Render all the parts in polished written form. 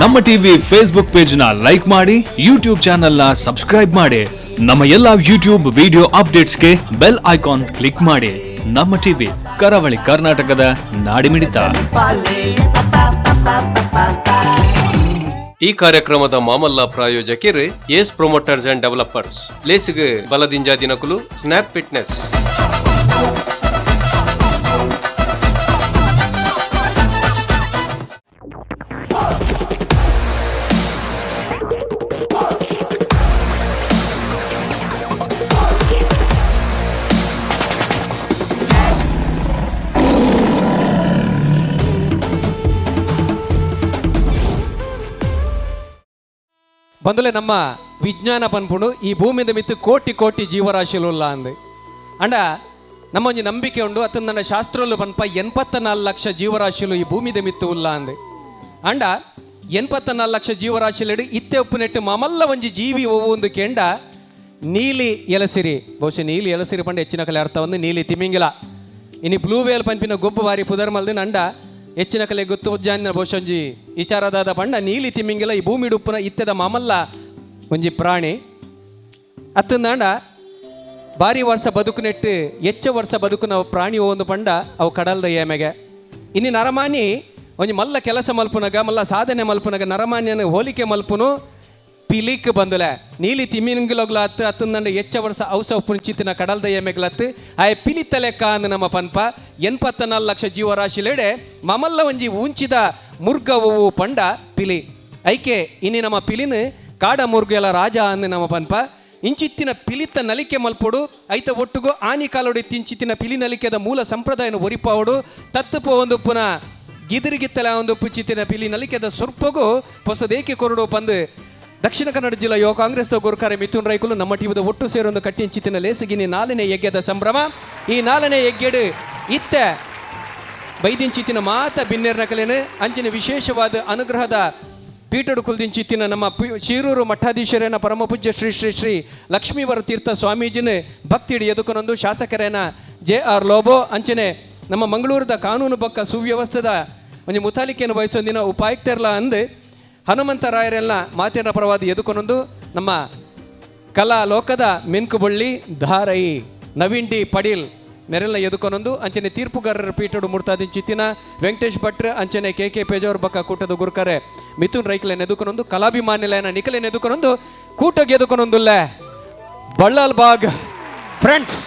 ನಮ್ಮ TV Facebook page ನ like ಮಾಡಿ, ಯೂಟ್ಯೂಬ್ ಚಾನೆಲ್ ನ ಸಬ್ಸ್ಕ್ರೈಬ್ ಮಾಡಿ. ನಮ್ಮ ಎಲ್ಲಾ ಯೂಟ್ಯೂಬ್ ವಿಡಿಯೋ ಅಪ್ಡೇಟ್ಸ್ಗೆ ಬೆಲ್ ಐಕಾನ್ ಕ್ಲಿಕ್ ಮಾಡಿ. ನಮ್ಮ ಟಿವಿ ಕರಾವಳಿ ಕರ್ನಾಟಕದ ನಾಡಿಮಿಡಿತ. ಈ ಕಾರ್ಯಕ್ರಮದ ಮಾಮಲ್ಲ ಪ್ರಾಯೋಜಕರು ಏಸ್ ಪ್ರೊಮೋಟರ್ಸ್ ಅಂಡ್ ಡೆವಲಪರ್ಸ್. ಲೇಸಿಗೆ ಬಲದಿಂಜ ದಿನಕುಲು ಸ್ನ್ಯಾಪ್ ಫಿಟ್ನೆಸ್. ಬಂದಲೆ ನಮ್ಮ ವಿಜ್ಞಾನ ಪನ್ಪುಂಡು ಈ ಭೂಮಿದ ಮಿತ್ತು ಕೋಟಿ ಕೋಟಿ ಜೀವರಾಶಿಲು ಉಲ್ಲ ಅಂದು ಅಂಡ ನಮ್ಮ ಒಂಜಿ ನಂಬಿಕೆ ಉಂಡು ಅತನ ನನ್ನ ಶಾಸ್ತ್ರಲು ಪನ್ಪ 84 ಲಕ್ಷ ಜೀವರಾಶಿಲು ಈ ಭೂಮಿದ ಮಿತ್ತು ಉಲ್ಲ ಅಂದು ಅಂಡ 84 ಲಕ್ಷ ಜೀವರಾಶಿಲೆಡು ಇತ್ತೆ ಉಪ್ಪು ನೆಟ್ಟು ಮಮಲ್ಲ ಒಂಜಿ ಜೀವಿ ಒಂದು ಕೆಂಡ ನೀಲಿ ಎಲಸಿರಿ. ಬಹುಶಃ ನೀಲಿ ಎಲಸಿರಿ ಪಂಡ ಹೆಚ್ಚಿನ ಕಲೆ ಅರ್ಥ ಒಂದು ನೀಲಿ ತಿಮಿಂಗಿಲ. ಇನ್ನು ಬ್ಲೂ ವೇಲ್ ಪಂಪಿನ ಗೊಬ್ಬು ಬಾರಿ ಪುದರ್ ಮಲ್ದಿನ ಅಂಡ ಹೆಚ್ಚಿನ ಕಲೆ ಗೊತ್ತು ಜಾನಿನ ಬಹುಶಂಜಿ ವಿಚಾರದಾದ ಪಂಡ ನೀಲಿ ತಿಮ್ಮಿಂಗಿಲ್ಲ ಈ ಭೂಮಿ ಉಪ್ಪುನ ಇತ್ತದ ಮಾಮಲ್ಲ ಒಂಜಿ ಪ್ರಾಣಿ ಅತ್ತಂದಾಂಡ ಭಾರಿ ವರ್ಷ ಬದುಕು ನೆಟ್ಟು ಹೆಚ್ಚ ವರ್ಷ ಬದುಕುನ ಪ್ರಾಣಿ ಒಂದು ಪಂಡ ಅವು ಕಡಲ್ದ ಏಮೆಗೆ. ಇನ್ನು ನರಮಾನಿ ಒಂಜಿ ಮಲ್ಲ ಕೆಲಸ ಮಲ್ಪುನಗ ಮಲ್ಲ ಸಾಧನೆ ಮಲ್ಪುನಗ ನರಮಾನ್ಯನ ಹೋಲಿಕೆ ಮಲ್ಪುನು ಪಿಲಿಕ್ ಬಂದುಲೆ ನೀಲಿ ತಿಮ್ಮಿಂಗಿಲೊಗ್ಲತ್ತು ಅತ್ತಂದಂಡ ಹೆಚ್ಚ ವರ್ಷ ಔಸ ಉಪ್ಪುಂಚಿತ್ತಿನ ಕಡಲ್ದ ಎಮೆಗ್ಲತ್ತು ಆಯ ಪಿಲಿತ ಲೆಕ್ಕ ಅಂದು ನಮ್ಮ ಪನ್ಪ 84 ಲಕ್ಷ ಜೀವರಾಶಿಲೆಡೆ ಮಮಲ್ಲ ಒಂಜಿ ಉಂಚಿದ ಮುರ್ಗವು ಪಂಡ ಪಿಲಿ ಐಕೆ ಇನ್ನು ನಮ್ಮ ಪಿಲಿನ ಕಾಡ ಮುರ್ಗೆಲ ರಾಜ ಅಂದು ನಮ್ಮ ಪನ್ಪ ಇಂಚಿತ್ತಿನ ಪಿಲಿತ ನಲಿಕೆ ಮಲ್ಪೊಡು ಐತ ಒಟ್ಟುಗು ಆನಿ ಕಾಲೋಡಿ ತಿಂಚಿತ್ತಿನ ಪಿಲಿ ನಲಿಕೆದ ಮೂಲ ಸಂಪ್ರದಾಯನ ಒರಿಪಾವಡು ತತ್ತುಪ ಒಂದು ಪುನ ಗಿದಿರಿಗಿತ್ತಲ ಒಂದು ಪುಚಿತ್ತಿನ ಪಿಲಿ ನಲಿಕೆದ ಸುರ್ಪಗು ಹೊಸದೇಕೆ ಕೊರಡು ಪಂದು ದಕ್ಷಿಣ ಕನ್ನಡ ಜಿಲ್ಲಾ ಯುವ ಕಾಂಗ್ರೆಸ್ ಗುರುಕಾರೆ ಮಿಥುನ್ ರೈಕುಲು ನಮ್ಮ ಟಿವಿದ ಒಟ್ಟು ಸೇರೊಂದು ಕಟ್ಟಿಂಚಿತ್ತಿನ ಲೇಸಿಗಿನಿ 4ನೇ ಯಜ್ಞದ ಸಂಭ್ರಮ. ಈ 4ನೇ ಯಜ್ಞಡು ಇತ್ತೆ ಬೈದಿಂಚಿತ್ತಿನ ಮಾತ ಬಿನ್ನೇರ್ನ ಕಲೆನು ಅಂಚಿನ ವಿಶೇಷವಾದ ಅನುಗ್ರಹದ ಪೀಠಡು ಕುಲ್ದಿಂಚಿತ್ತಿನ ನಮ್ಮ ಶಿರೂರು ಮಠಾಧೀಶರೇನ ಪರಮ ಪೂಜ್ಯ ಶ್ರೀ ಶ್ರೀ ಶ್ರೀ ಲಕ್ಷ್ಮೀವರ ತೀರ್ಥ ಸ್ವಾಮೀಜಿನ ಭಕ್ತಿಡಿ ಎದುಕೊನೊಂದು ಶಾಸಕರೇನ JR ಲೋಬೋ ಅಂಚನೆ ನಮ್ಮ ಮಂಗಳೂರದ ಕಾನೂನು ಪಕ್ಕ ಸುವ್ಯವಸ್ಥೆದ ಒಂದು ಮುತಾಲಿಕೆಯನ್ನು ವಹಿಸೊಂದಿನ ಉಪಾಯುಕ್ತರ್ಲ ಅಂದು ಹನುಮಂತರಾಯರೆಲ್ಲ ಮಾತಿನ ಪರವಾದ ಎದುಕೊನೊಂದು ನಮ್ಮ ಕಲಾ ಲೋಕದ ಮೆನ್ಕುಬಳ್ಳಿ ಧಾರೈ ನವೀನ್ ಡಿ ಪಡೀಲ್ ನೆರೆಲ್ಲ ಎದುಕೊನೊಂದು ಅಂಚನೆ ತೀರ್ಪುಗಾರರ ಪೀಠಡು ಮುರ್ತಾದಿಂಚಿತ್ತಿನ ವೆಂಕಟೇಶ್ ಭಟ್ರ ಅಂಚನೆ KK ಪೇಜಾವರ್ ಬಕ್ಕ ಕೂಟದ ಗುರುಕರೆ ಮಿಥುನ್ ರೈಕಲೆನ್ ಎದುಕೊನೊಂದು ಕಲಾಭಿಮಾನಿಲಯನ ನಿಖಲೆನ್ ಎದುಕೊನೊಂದು ಕೂಟಗೆ ಎದುಕೊನೊಂದುಲ್ಲೆ ಬಳ್ಳಾಲ್ ಬಾಗ್ ಫ್ರೆಂಡ್ಸ್.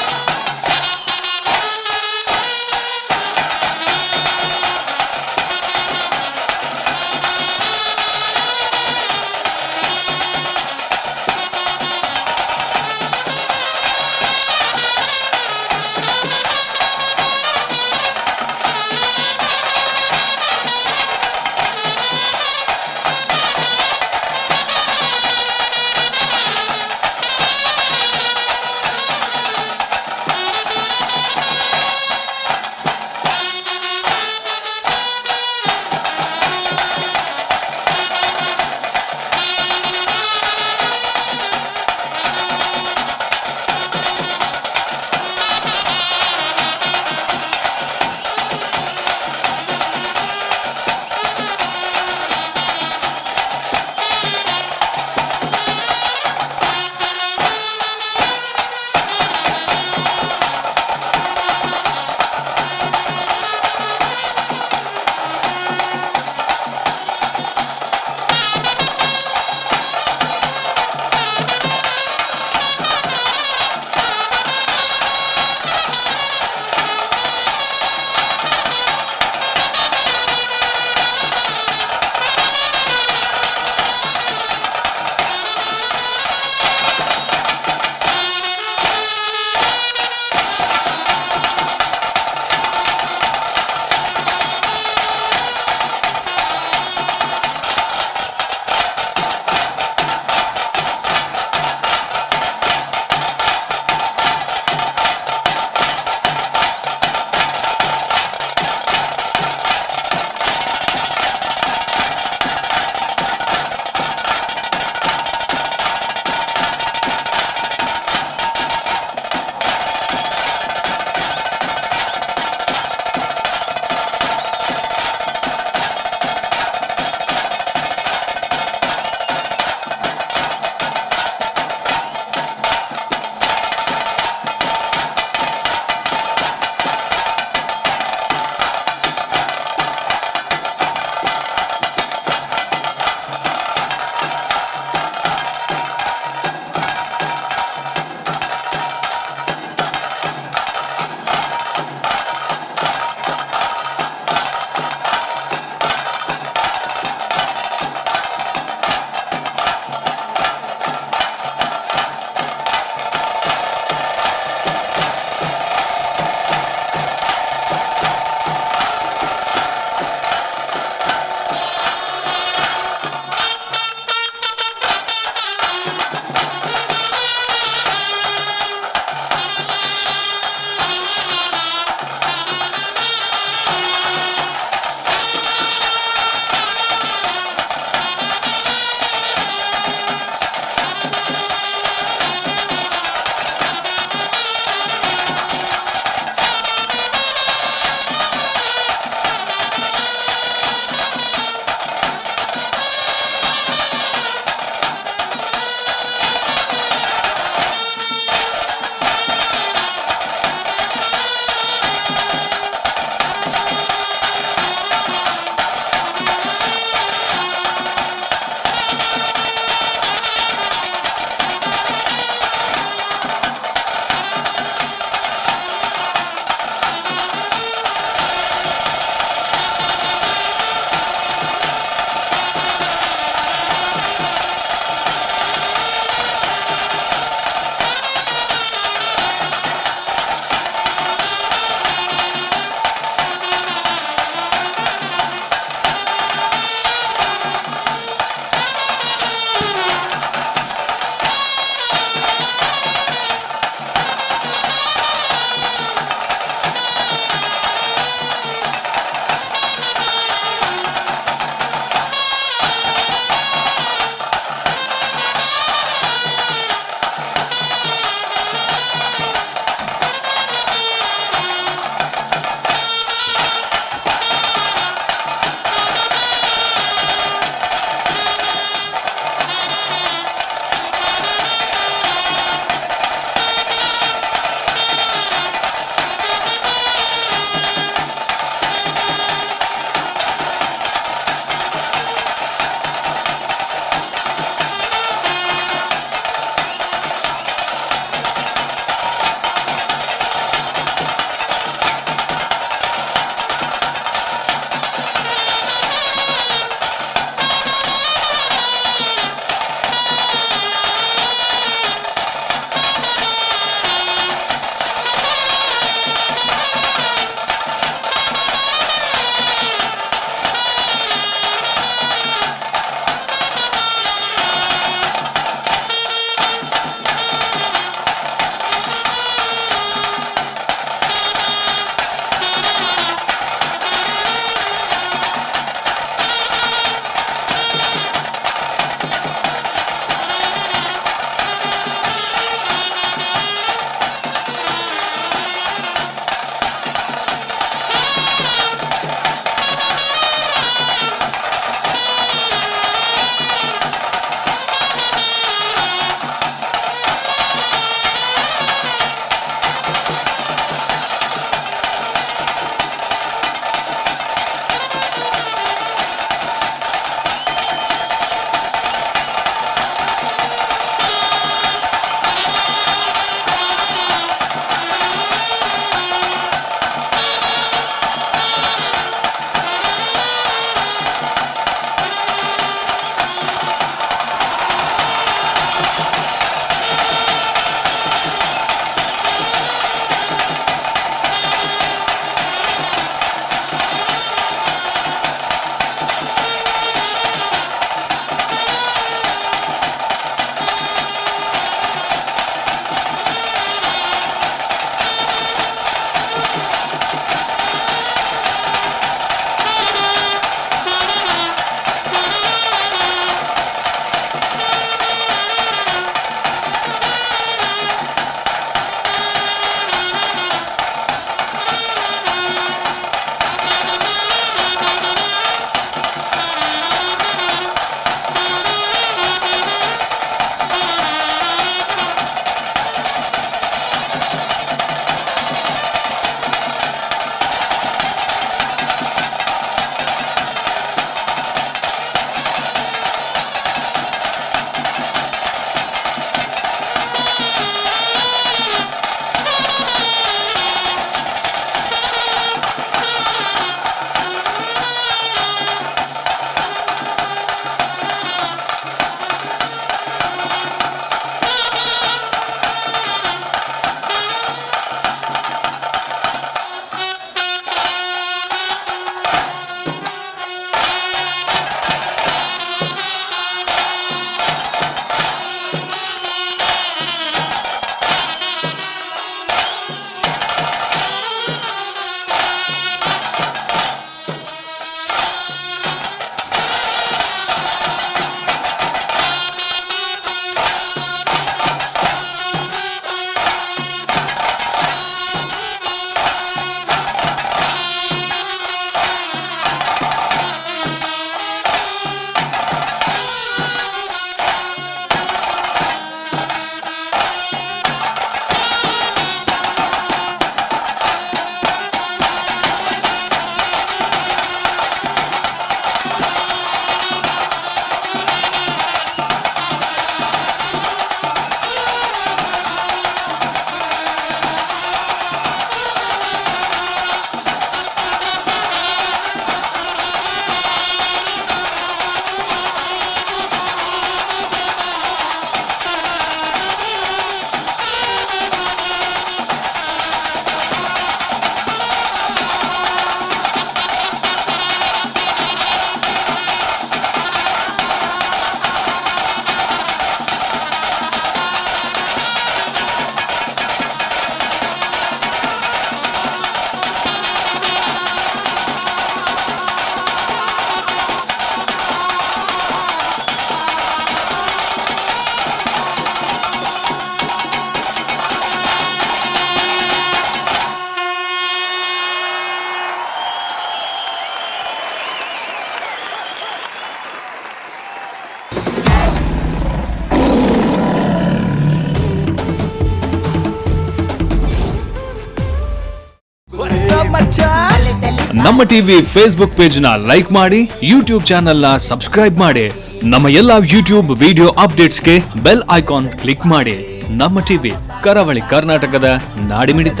ನಮ್ಮ ಟಿವಿ ಫೇಸ್ಬುಕ್ ಪೇಜ್ ನ ಲೈಕ್ ಮಾಡಿ, ಯೂಟ್ಯೂಬ್ ಚಾನೆಲ್ ನ ಸಬ್ಸ್ಕ್ರೈಬ್ ಮಾಡಿ. ನಮ್ಮ ಎಲ್ಲಾ ಯೂಟ್ಯೂಬ್ ವಿಡಿಯೋ ಅಪ್ಡೇಟ್ಸ್ಗೆ ಬೆಲ್ ಐಕಾನ್ ಕ್ಲಿಕ್ ಮಾಡಿ. ನಮ್ಮ ಟಿವಿ ಕರಾವಳಿ ಕರ್ನಾಟಕದ ನಾಡಿಮಿಡಿತ.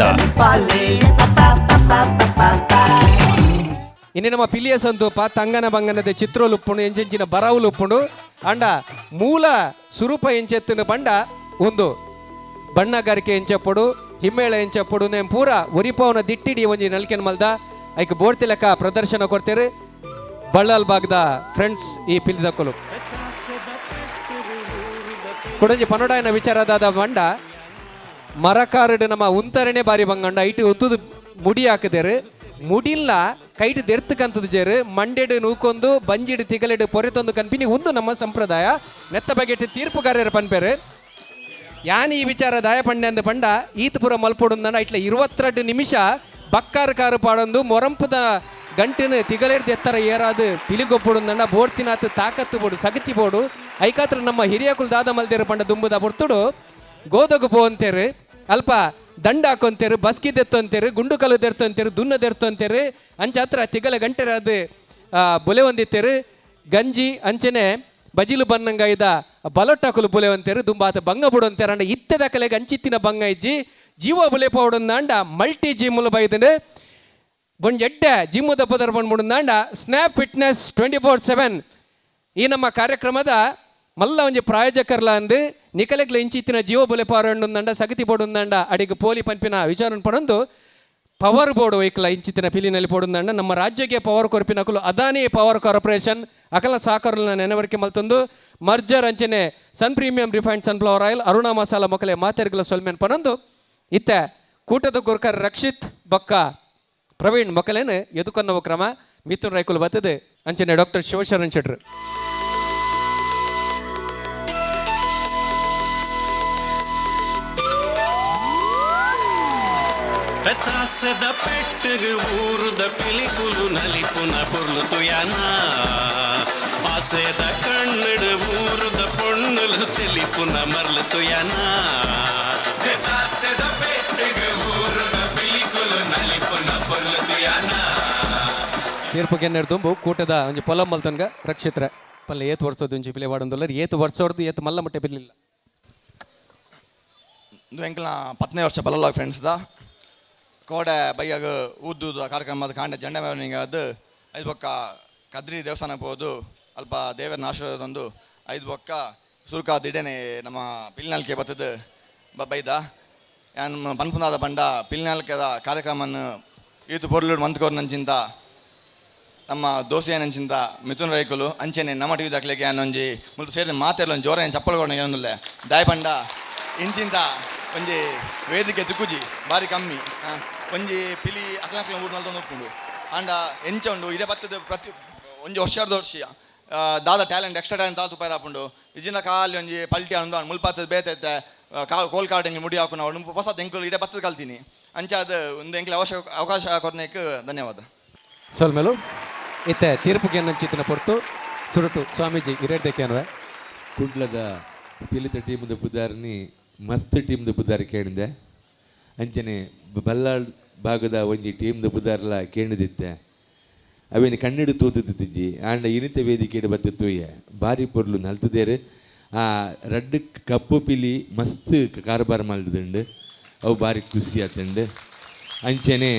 ಇನ್ನು ನಮ್ಮ ಪಿಲಿಯ ಸಂತೋಪ ತಂಗನ ಬಂಗನದ ಚಿತ್ರೋಲು ಉಪ್ಪುಂಡು ಎಂಚೆಂಚಿನ ಬರವುಲು ಉಪ್ಪುಂಡು ಅಂಡ ಮೂಲ ಸುರೂಪ ಎಂಚೆತ್ತಿನ ಬಂಡ ಒಂದು ಬಣ್ಣಗಾರಿಕೆ ಎಂಚಪ್ಪಡು ಹಿಮ್ಮೇಳ ಎಂಚಪ್ಪಡು ನೇಮ್ ಪೂರ ಒರಿಪವನ ದಿಟ್ಟಿಡಿ ಒಂಜಿ ನಲ್ಕೆನ್ ಮಲ್ದ ಐಕ್ ಬೋರ್ತಿ ಲೆಕ್ಕ ಪ್ರದರ್ಶನ ಕೊಡ್ತೇರು ಬಳ್ಳಾಲ್ ಭಾಗದ ಫ್ರೆಂಡ್ಸ್ ಈ ಪಿಲಿದಕ್ಕಲು ಕೊಡಂಜಿ ಪನೋಡಾಯನ ವಿಚಾರದಾದ ಬಂಡ ಮರಕಾರಡು ನಮ್ಮ ಉಂತರಣೆ ಬಾರಿ ಬಂಗಂಡ ಐಟು ಉತ್ತುದು ಮುಡಿ ಹಾಕಿದೇರು ಮುಡಿಲ್ಲ ಕೈಟ್ ದೆರ್ತಕ್ಕಂಥದ್ದು ಜೇರು ಮಂಡೆಡು ನೂಕೊಂದು ಬಂಜಿಡು ತಿಗಲೆಡು ಪೊರೆತೊಂದು ಕನ್ಪಿನಿ ಒಂದು ನಮ್ಮ ಸಂಪ್ರದಾಯ ನೆತ್ತ ಬಗೆಟ್ ತೀರ್ಪುಗಾರರ ಪನ್ಪೇರು ಯಾನ್ ಈ ವಿಚಾರ ದಾಯಪಂಡೆ ಅಂದ ಪಂಡ ಈತಪುರ ಮಲ್ಪೊಡು ಇಟ್ಲ 22 ನಿಮಿಷ ಬಕ್ಕಾರು ಕಾರು ಪಾಡೊಂದು ಮೊರಂಪದ ಗಂಟಿನ ತಿಗಲೆಡ್ದು ಎತ್ತರ ಏರಾದು ಪಿಲಿಗೊಪ್ಪುಡು ಬೋರ್ತಿನಾತ್ ತಾಕತ್ತು ಬೋಡು ಸಗತಿ ಬೋಡು ಐಕಾತ್ರ ನಮ್ಮ ಹಿರಿಯಕುಲ್ ದಾದ ಮಲ್ದೇರು ಪಂಡ ದುಂಬುದ ಬೊರ್ತುಡು ಗೋದಗು ಪೋ ಅಂತೇರು ಅಲ್ಪ ದಂಡ ಹಾಕೊಂತೇರು ಬಸ್ಕಿದೆತ್ತು ಅಂತೇರು ಗುಂಡು ಕಲದೆರ್ತು ಅಂತೇರು ದುನ್ನದೆರ್ತು ಅಂತೇರು ಅಂಚ ಹತ್ರ ತಿಗಲ ಗಂಟೆರ ಅದು ಬೊಲೆ ಹೊಂದಿತ್ತೇರು ಗಂಜಿ ಅಂಚನೆ ಬಜಿಲು ಬನ್ನಂಗಾಯ್ದ ಬಲೊಟ್ಟಾಕುಲು ಬುಲೆ ಅಂತೇರು ದುಂಬಾತ ಬಂಗ ಬುಡು ಅಂತೇರ ಅಂಡ ಇತ್ತದ ಕಲೆಗೆ ಅಂಚಿತ್ತಿನ ಬಂಗ ಇಜ್ಜಿ ಜೀವ ಬುಲೆ ಪೌಡಂದಾಂಡ ಮಲ್ಟಿ ಜಿಮ್ಮುಲು ಬೈದನು ಬೊಂಡ್ ಎಡ್ಡೆ ಜಿಮ್ಮು ದಪ್ಪದರ ಬಂದ್ಬಿಡುಂದಾಂಡ ಸ್ನ್ಯಾಪ್ ಫಿಟ್ನೆಸ್ 24/7 ಈ ನಮ್ಮ ಕಾರ್ಯಕ್ರಮದ ಮಲ್ಲ ಒಂಜಿ ಪ್ರಾಯೋಜಕರ್ಲ ಅಂದು ನಿಕಲೆಗ್ಲ ಇಂಚಿತ್ತಿನ ಜೀವ ಬುಲೆ ಪಾರಂಡ ಸಗತಿ ಬೋಡುಂದಾಂಡ ಅಡಿಗೆ ಪೋಲಿ ಪಂಪಿನ ವಿಚಾರನ ಪಡೊಂದು ಪವರ್ ಬೋರ್ಡ್ ವೈಕ್ಲ ಇಂಚಿತ್ತಿನ ಪಿಲಿನಲ್ಲಿ ಪೋಡುಂದಾಂಡ ನಮ್ಮ ರಾಜ್ಯಕ್ಕೆ ಪವರ್ ಕೊರ್ಪಿನಕಲು ಅದಾನಿ ಪವರ್ ಕಾರ್ಪೊರೇಷನ್ ಅಕಲ ಸಾಕರ್ನ ನೆನವರಿಕೆ ಮಲ್ತೊಂದು ಮರ್ಜರ್ ಅಂಚನೆ sun premium refined sunflower oil Aruna masala ಮೊಕಲೆ ಮಾತೆರ್ಗಲ ಸೊಲ್ಮೆನ್ ಪನೊಂದು ಇತ್ತ ಕೂಟದ ಗುರ್ಕರ್ ರಕ್ಷಿತ್ ಬಕ್ಕ ಪ್ರವೀಣ್ ಮೊಕಲೇನು ಎದುಕನ್ನವ ಕ್ರಮ ಮಿಥುನ್ ರೈಕುಲ್ ಬತ್ತದು ಅಂಚನೆ ಡಾಕ್ಟರ್ ಶಿವಶರಣ್ ಶೆಟ್ರು పెతాసెద పెట్టు ఊరుద పిలికులు నలిపున పొర్లుతు యానా పాసేద కన్నుడు ఊరుద పొన్నులు తెలిపున మర్లుతు యానా పెతాసెద పెట్టు ఊరుద పిలికులు నలిపున పొర్లుతు యానా ತೀರ್ಪು ಗೆನ್ನೆರ್ ತುಂಬು ಕೂಟದ ಒಂಜಿ ಪೊಲಂ ಮಲ್ತನ್ಗ ರಕ್ಷಿತ್ರ ಪಲ್ಲೆ ಏತ್ ವರ್ಷೋದು ಒಂಜಿ ಪಿಲೆ ವಾಡೊಂದುಲ್ಲರ್ ಏತ್ ವರ್ಷೋರ್ದು ಏತ್ ಮಲ್ಲ ಮಟ್ಟೆ ಬಿರ್ಲಿಲ್ಲ ಇದು ಎಂಕಲ್ನ 10ನೇ ವರ್ಷ ಬಲ್ಲಲಾಗ್ ಫ್ರೆಂಡ್ಸ್ ದ ಕೋಡೆ ಬೈಯಾಗ ಊದ್ದು ಕಾರ್ಯಕ್ರಮದ ಕಾಂಡ ಜಂಡ ಮೆರವಣಿಗೆ ಅದು 5 ಬೊಕ್ಕ ಕದ್ರಿ ದೇವಸ್ಥಾನ ಹೋದು ಅಲ್ಪ ದೇವರ ಆಶೀರ್ವಾದ ಒಂದು 5 ಬೊಕ್ಕ ಸುರ್ಕ ದಿಡೇನೆ ನಮ್ಮ ಪಿಲ್ನಾಲ್ಕೆ ಬತ್ತದ ಬೈದ ಯಾನು ಪನ್ಪುನಾದ ಬಂಡ ಪಿಲ್ನಾಲ್ಕೆದ ಕಾರ್ಯಕ್ರಮವನ್ನು ಈತು ಪೊರ್ಲುಡು ಮಂತ್ಕೋರ್ ನಂಚಿಂತ ನಮ್ಮ ದೋಸೆ ನಂಚಿಂತ ಮಿಥುನ್ ರೈಕುಲು ಅಂಚೆನೆ ನಮ್ಮ ಟಿವಿ ದಾಖಲೆಗೆ ಅನ್ನೊಂಜಿ ಮುಲ್ತು ಸೇರಿದ ಮಾತೆಲ್ಲ ಒಂದು ಜೋರ ಚಪ್ಪಲ್ಗೊಂಡು ಏನೊಂದಿಲ್ಲ ದಾಯಪಂಡ ಇಂಚಿಂತ ಒಂಜಿ ವೇದಿಕೆ ತುಕುಜಿ ಬಾರಿ ಕಮ್ಮಿ ಒಂಜಿ ಪಿಲಿ ಅಕ್ಲಾಕ್ಲ ಊರು ನಲ್ದೊಂದು ಉಪ್ಪುಂಡು ಆಂಡ ಎಂಚ ಉಂಡು ಇದೇ ಬತ್ತದ ಪ್ರತಿ ಒಂಜಿ ವರ್ಷದ ವರ್ಷ ದಾದ ಟ್ಯಾಲೆಂಟ್ ಎಕ್ಸ್ಟ್ರಾ ಟ್ಯಾಲೆಂಟ್ ತಾತು ಉಪಾಯ ಹಾಕೊಂಡು ಇಜಿನ ಕಾಲಿ ಒಂಜಿ ಪಲ್ಟಿ ಅಂದು ಮುಲ್ಪಾತದ ಬೇತೈತೆ ಕೋಲ್ ಕಾರ್ಡ್ ಹೆಂಗೆ ಮುಡಿ ಹಾಕೊಂಡು ಅವನು ಹೊಸ ಎಂಕುಲು ಇದೇ ಬತ್ತದ ಕಲ್ತೀನಿ ಅಂಚ ಅದು ಒಂದು ಎಂಕ್ಲೆ ಅವಕಾಶ ಕೊರನೇಕ್ಕೆ ಧನ್ಯವಾದ ಸೊಲ್ಮೇಲು ಇತ್ತೆ ತೀರ್ಪುಗೆ ಅನ್ನಂಚಿತ್ತಿನ ಪೊರ್ತು ಸುರುಟು ಸ್ವಾಮೀಜಿ ಹಿರೇಡ್ದಕ್ಕೆ ಅನ್ವೆ ಕುಡ್ಲದ ಪಿಲಿತ ಟೀಮ್ದ ಬುದಾರ್ನಿ ಮಸ್ತ್ ಟೀಮ್ದ ಬುದಾರ್ ಕೇಳಿದೆ ಅಂಚನೆ ಬಲ್ಲಾಳ್ ಭಾಗದ ಒಂಜಿ ಟೀಮ್ದ ಬುದಾರ್ಲ ಕೇಳಿದಿತ್ತೆ ಅವೇನು ಕಣ್ಣಿಡು ತೂತುತ್ತಿಜ್ಜಿ ಆಂಡ ಇನಿತ ವೇದಿಕೆಡು ಬತ್ತುಯ್ಯ ಭಾರಿ ಪೊರ್ಲು ನಲ್ತದೇರು ಆ ರಡ್ಡ್ ಕಪ್ಪು ಪಿಲಿ ಮಸ್ತ್ ಕಾರ್ಬಾರ್ ಮಲ್ದುಂಡು ಅವು ಭಾರಿ ಖುಷಿ ಆತಂಡು ಅಂಚನೆ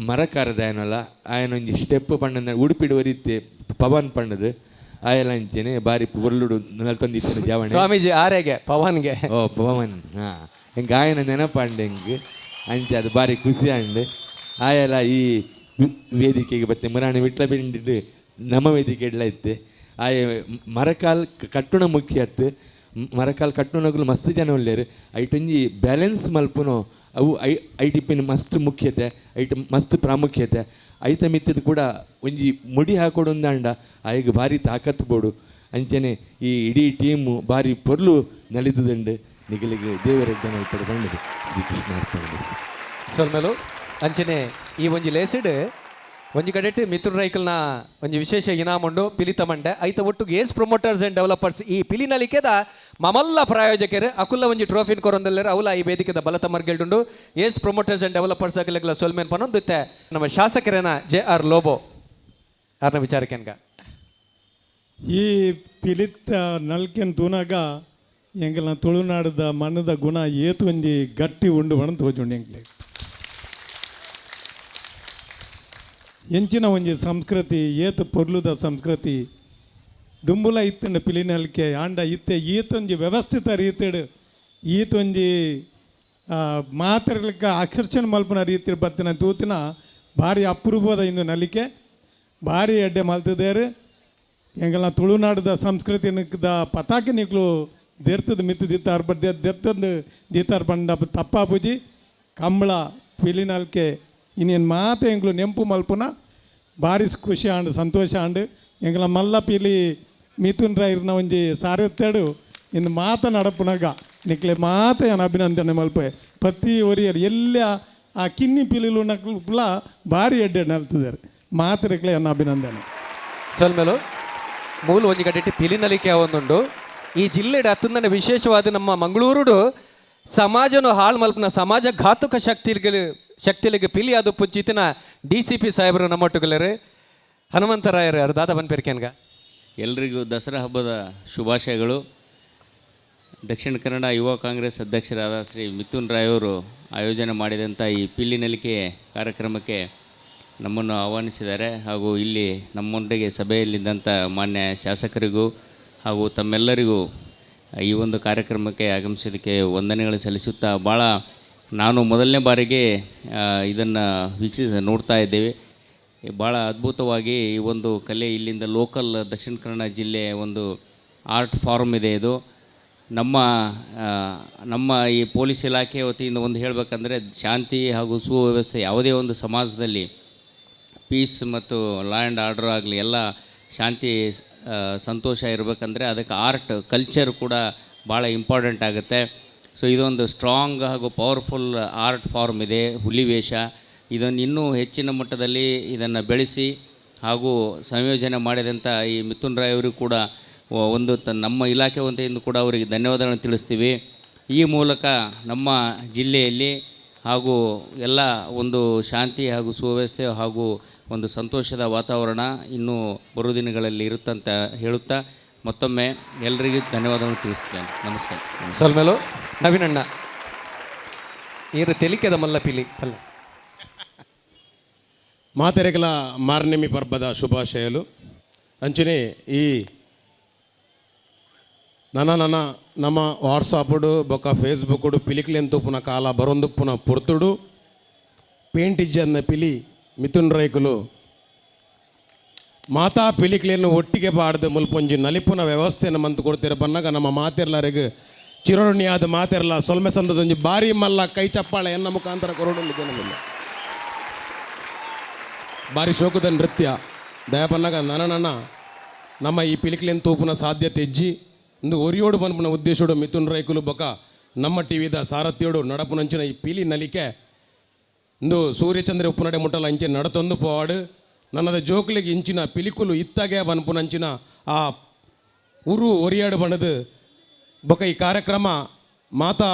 ಮರಕಾರದ ಏನಲ್ಲ ಆಯನೊಂಜಿ ಸ್ಟೆಪ್ ಪಂಡ ಉಡುಪಿಡು ವರಿತ್ತೆ ಪವನ್ ಪಂಡದು ಆಯಲ ಅಂಚನೆ ಬಾರಿ ಪೊರ್ಲುಡು ನಲ್ತೊಂದಿತ್ತು ಜಾವಣೆ ಸ್ವಾಮೀಜಿ ಆರೆಗೆ ಪವನ್ಗೆ ಓ ಪವನ್ ಹಾಂ ಹೆಂಗೆ ಆಯನ ನೆನಪಂಡೆ ಹೆಂಗೆ ಅಂಚೆ ಅದು ಭಾರಿ ಖುಷಿ ಅಂಡು ಆಯಲ ಈ ವೇದಿಕೆಗೆ ಬತ್ತೆ ಮುರಾಣಿ ವಿಟ್ಲ ಬಿಂಡಿದ್ದು ನಮ್ಮ ವೇದಿಕೆ ಇಡ್ಲ ಇತ್ತೆ ಆಯ ಮರಕಾಲ್ ಕಟ್ಟುಣ ಮುಖ್ಯ ಅತ್ತು ಮರಕಾಲ್ ಕಟ್ಟುಣಗಳು ಮಸ್ತ್ ಜನ ಒಳ್ಳೆಯರು ಐಟೊಂಜಿ ಬ್ಯಾಲೆನ್ಸ್ ಮಲ್ಪುನೋ ಅವು ಐಟಿಪ್ಪಿನ ಮಸ್ತ್ ಮುಖ್ಯತೆ ಐಟ ಮಸ್ತ್ ಪ್ರಾಮುಖ್ಯತೆ ಐತ ಮಿತ್ತದ ಕೂಡ ಒಂಜಿ ಮುಡಿ ಹಾಕೊಡೊಂದಾಂಡ ಆಯ್ಗೆ ಭಾರಿ ತಾಕತ್ತು ಬೋಡು ಅಂಚನೆ ಈ ಇಡೀ ಟೀಮು ಭಾರಿ ಪೊರ್ಲು ನಲಿದುದುಂಡು ನಿಗಲಿಗೆ ದೇವರ ಮಲ್ಪಡು ಬಂಡದು ಶ್ರೀಕೃಷ್ಣ ಅರ್ಪಣೆ ಸೊಲ್ಮೇಲು ಅಂಚನೆ ಈ ಒಂಜಿ ಲೇಸಿಡ್ ಒಂಜಿ ಕಡೆಟ್ ಮಿಥುನ್ ರೈಕಲ್ನ ಒಂಜಿ ವಿಶೇಷ ಇನಾಮ್ ಉಂಡು ಪಿಲಿ ತಮಂಡೆ ಐತ ಒಟ್ಟು ಏಸ್ ಪ್ರಮೋಟರ್ಸ್ ಅಂಡ್ ಡೆವಲಪರ್ಸ್ ಈ ಪಿಲಿನಲಿಕೆದ ಮಮಲ್ಲ ಪ್ರಾಯೋಜಕರು ಅಕುಲ್ಲ ಒಂಜಿ ಟ್ರೋಫಿನ್ ಕೊರೊಂದಲ್ಲರು ಅವಲ ಈ ವೇದಿಕೆದ ಬಲತ ಮರ್ಗೆಲ್ಡುಂಡು ಏಸ್ ಪ್ರಮೋಟರ್ಸ್ ಅಂಡ್ ಡೆವಲಪರ್ಸ್ ಆಗಲೆಗ್ಲ ಸೊಲ್ಮೇನ್ ಪನೊಂದುತ್ತೆ ನಮ್ಮ ಶಾಸಕರೇನ JR ಲೋಬೋ ಆರ್ನ ವಿಚಾರಕ್ಕೆನ್ಗ ಈ ಪಿಲಿತ್ತ ನಲ್ಕೆನ್ ತೂನಾಗ ಎಂಕಲ್ನ ತುಳುನಾಡದ ಮಣ್ಣದ ಗುಣ ಏತು ಒಂಜಿ ಗಟ್ಟಿ ಉಂಡು ಬಣ ತೋಜುಂಡು ಎಂಕ್ಲೆ ಎಂಚಿನ ಒಂಜಿ ಸಂಸ್ಕೃತಿ ಏತು ಪೊರ್ಲುದ ಸಂಸ್ಕೃತಿ ದುಂಬುಲ ಇತ್ತಂಡ ಪಿಲಿನಲ್ಕೆ ಆಂಡ ಇತ್ತೆ ಈತೊಂಜಿ ವ್ಯವಸ್ಥಿತ ರೀತಿಡ್ ಈತೊಂಜಿ ಮಾತಾಡ್ಲಿಕ್ಕೆ ಆಕರ್ಷಣೆ ಮಲ್ಪನ ರೀತಿ ಬತ್ತಿನ ತೂತಿನ ಭಾರಿ ಅಪರೂಪದ ಇಂದು ನಲಿಕೆ ಭಾರಿ ಎಡ್ಡೆ ಮಲ್ತದೇರು ಎಂಗಲ್ನ ತುಳುನಾಡದ ಸಂಸ್ಕೃತಿ ನಿಕ್ದ ಪತಾಕೆ ನಿಕ್ಲು ದೇರ್ತದ ಮಿತ್ತು ದಿತ್ತಾರ ಬಡ್ದೆ ದೆರ್ತದ ದಿತ್ತಾರ ಬಂಡ ತಪ್ಪಾಪುಜಿ ಕಂಬಳ ಪಿಲಿನಲ್ಕೆ ಇನ್ನೇನು ಮಾತು ಎಂಗ್ಲು ನೆಂಪು ಮಲ್ಪುನ ಭಾರಿ ಖುಷಿ ಆಂಡು ಸಂತೋಷ ಆಂಡು ಎಂಗ್ಲ ಮಲ್ಲ ಪಿಲಿ ಮಿಥುನ್ ರಾಯರ್ನ ಒಂಜಿ ಸಾರತ್ತೇಡು ಇನ್ನು ಮಾತ ನಡಪುನಾಗ ನಿಕ್ಲೆ ಮಾತ ಏನು ಅಭಿನಂದನೆ ಮಲ್ಪೆ ಪ್ರತಿ ಒರಿಯರು ಎಲ್ಲ ಆ ಕಿನ್ನಿ ಪಿಲಿಲು ನಕ್ಲ ಭಾರಿ ಎಡ್ಡೆ ನಲ್ತಿದ್ದಾರೆ ಮಾತರೆಕ್ಲೆ ಏನು ಅಭಿನಂದನೆ ಸೊಲ್ಮೇಲು ಮೂಲ ಒಂಜಿ ಕಡೆಟ್ ಪಿಲಿನಲಿಕೆ ಒಂದುಂಡು ಈ ಜಿಲ್ಲೆಡ ಅತ್ತಂದನೆ ವಿಶೇಷವಾದ ನಮ್ಮ ಮಂಗಳೂರುಡು ಸಮಾಜನು ಹಾಳು ಮಲ್ಪನ ಸಮಾಜ ಘಾತುಕ ಶಕ್ತಿಲಿಗೆ ಪಿಲಿ ಅದು ಪುಚ್ಚಿತಿನ DCP ಸಾಹೇಬರು ನಮ್ಮೊಟ್ಟುಗಳರು ಹನುಮಂತರಾಯರು ಅವ್ರ ದಾದ ಬನ್ಪೇರ್ಕೆನ್ಗ ಎಲ್ರಿಗೂ ದಸರಾ ಹಬ್ಬದ ಶುಭಾಶಯಗಳು. ದಕ್ಷಿಣ ಕನ್ನಡ ಯುವ ಕಾಂಗ್ರೆಸ್ ಅಧ್ಯಕ್ಷರಾದ ಶ್ರೀ ಮಿಥುನ್ ರಾಯ್ ಅವರು ಆಯೋಜನೆ ಮಾಡಿದಂಥ ಈ ಪಿಲಿನಲಿಕೆ ಕಾರ್ಯಕ್ರಮಕ್ಕೆ ನಮ್ಮನ್ನು ಆಹ್ವಾನಿಸಿದ್ದಾರೆ. ಹಾಗೂ ಇಲ್ಲಿ ನಮ್ಮೊಂದಿಗೆ ಸಭೆಯಲ್ಲಿದ್ದಂಥ ಮಾನ್ಯ ಶಾಸಕರಿಗೂ ಹಾಗೂ ತಮ್ಮೆಲ್ಲರಿಗೂ ಈ ಒಂದು ಕಾರ್ಯಕ್ರಮಕ್ಕೆ ಆಗಮಿಸಿದ್ದಕ್ಕೆ ವಂದನೆಗಳು ಸಲ್ಲಿಸುತ್ತಾ, ಭಾಳ ನಾನು ಮೊದಲನೇ ಬಾರಿಗೆ ಇದನ್ನು ನೋಡ್ತಾ ಇದ್ದೇವೆ. ಭಾಳ ಅದ್ಭುತವಾಗಿ ಈ ಒಂದು ಕಲೆ ಇಲ್ಲಿಂದ ಲೋಕಲ್ ದಕ್ಷಿಣ ಕನ್ನಡ ಜಿಲ್ಲೆ ಒಂದು ಆರ್ಟ್ ಫಾರ್ಮ್ ಇದೆ. ಇದು ನಮ್ಮ ಈ ಪೊಲೀಸ್ ಇಲಾಖೆ ವತಿಯಿಂದ ಒಂದು ಹೇಳಬೇಕಂದ್ರೆ ಶಾಂತಿ ಹಾಗೂ ಸುವ್ಯವಸ್ಥೆ ಯಾವುದೇ ಒಂದು ಸಮಾಜದಲ್ಲಿ ಪೀಸ್ ಮತ್ತು ಲಾ ಆ್ಯಂಡ್ ಆರ್ಡರ್ ಆಗಲಿ ಎಲ್ಲ ಶಾಂತಿ ಸಂತೋಷ ಇರಬೇಕಂದ್ರೆ ಅದಕ್ಕೆ ಆರ್ಟ್ ಕಲ್ಚರ್ ಕೂಡ ಭಾಳ ಇಂಪಾರ್ಟೆಂಟ್ ಆಗುತ್ತೆ. ಸೊ ಇದೊಂದು ಸ್ಟ್ರಾಂಗ್ ಹಾಗೂ ಪವರ್ಫುಲ್ ಆರ್ಟ್ ಫಾರ್ಮ್ ಇದೆ, ಹುಲಿವೇಷ. ಇದನ್ನು ಇನ್ನೂ ಹೆಚ್ಚಿನ ಮಟ್ಟದಲ್ಲಿ ಇದನ್ನು ಬೆಳೆಸಿ ಹಾಗೂ ಸಂಯೋಜನೆ ಮಾಡಿದಂಥ ಈ ಮಿಥುನ್ ರಾಯ್ ಅವರು ಕೂಡ ಒಂದು ನಮ್ಮ ಇಲಾಖೆ ವತಿಯಿಂದ ಕೂಡ ಅವರಿಗೆ ಧನ್ಯವಾದಗಳನ್ನು ತಿಳಿಸ್ತೀವಿ. ಈ ಮೂಲಕ ನಮ್ಮ ಜಿಲ್ಲೆಯಲ್ಲಿ ಹಾಗೂ ಎಲ್ಲ ಒಂದು ಶಾಂತಿ ಹಾಗೂ ಸುವ್ಯವಸ್ಥೆ ಹಾಗೂ ಒಂದು ಸಂತೋಷದ ವಾತಾವರಣ ಇನ್ನೂ ಬರುವ ದಿನಗಳಲ್ಲಿ ಇರುತ್ತಂತ ಹೇಳುತ್ತಾ ಮತ್ತೊಮ್ಮೆ ಎಲ್ಲರಿಗೂ ಧನ್ಯವಾದಗಳನ್ನು ತಿಳಿಸ್ತೇನೆ. ನಮಸ್ಕಾರ. ಸೊಲ್ಮೇಲು ನವೀನಣ್ಣ ಈರು ತೆಲಿಕೆದ ಮಲ್ಲ ಪಿಲಿ ಅಲ್ಲ ಮಾತೆರೆಗಲ ಮಾರ್ನೆಮಿ ಪರ್ಬದ ಶುಭಾಶಯಲು ಅಂಚನೆ ಈ ನಮ್ಮ ವಾಟ್ಸಾಪುಡು ಬೊಕ್ಕ ಫೇಸ್ಬುಕ್ಡು ಪಿಲಿಕ್ಲೆಂತು ಪುನಃ ಕಾಲ ಬರೊಂದು ಪುನಃ ಪುರ್ತುಡು ಪೇಂಟಿಜ್ಜನ್ನ ಪಿಲಿ ಮಿಥುನ್ ರೈಕುಲು ಮಾತಾ ಪಿಲಿಕ್ಲೆಯನ್ನು ಒಟ್ಟಿಗೆ ಪಾಡ್ದು ಮುಲ್ಪೊಂಜಿ ನಲಿಪುನ ವ್ಯವಸ್ಥೆಯನ್ನು ಮಂತು ಕೊಡ್ತೀರ ಬನ್ನಾಗ ನಮ್ಮ ಮಾತೆರ್ಲರಿಗೆ ಚಿರೋಣಿಯಾದ ಮಾತೆರ್ಲ ಸೊಲ್ಮೆ ಸಂದದೊಂಜಿ ಭಾರಿ ಮಲ್ಲ ಕೈ ಚಪ್ಪಾಳೆ ಎನ್ನ ಮುಖಾಂತರ ಕೊರಡೊಂದಿದೆ ನಮ್ಮಿಲ್ಲ ಭಾರಿ ಶೋಕದ ನೃತ್ಯ ದಯಪನ್ನಾಗ ನನ್ನ ನಮ್ಮ ಈ ಪಿಲಿಕ್ಲೆನ್ ತೂಪುನ ಸಾಧ್ಯತೆ ಇಜ್ಜಿ ಒಂದು ಒರಿಯೋಡು ಬನ್ಪುನ ಉದ್ದೇಶೋಡು ಮಿಥುನ್ ರೈಕುಲು ಬೊಕ ನಮ್ಮ ಟಿವಿದ ಸಾರಥ್ಯೋಡು ನಡಪುನಂಚಿನ ಈ ಪಿಲಿ ನಲಿಕೆ ಇಂದು ಸೂರ್ಯಚಂದ್ರ ಉಪ್ಪುನಡೆ ಮುಟ್ಟಲ ಇಂಚೆ ನಡತೊಂದು ಪೋವಾಡು ನನ್ನದ ಜೋಕ್ಲಿಗೆ ಇಂಚಿನ ಪಿಲಿಕುಲು ಇತ್ತಾಗೆ ಬನ್ಪುನಂಚಿನ ಆ ಉರು ಒರಿಯಾಡು ಬಣದು ಬೊಕ ಈ ಕಾರ್ಯಕ್ರಮ ಮಾತಾ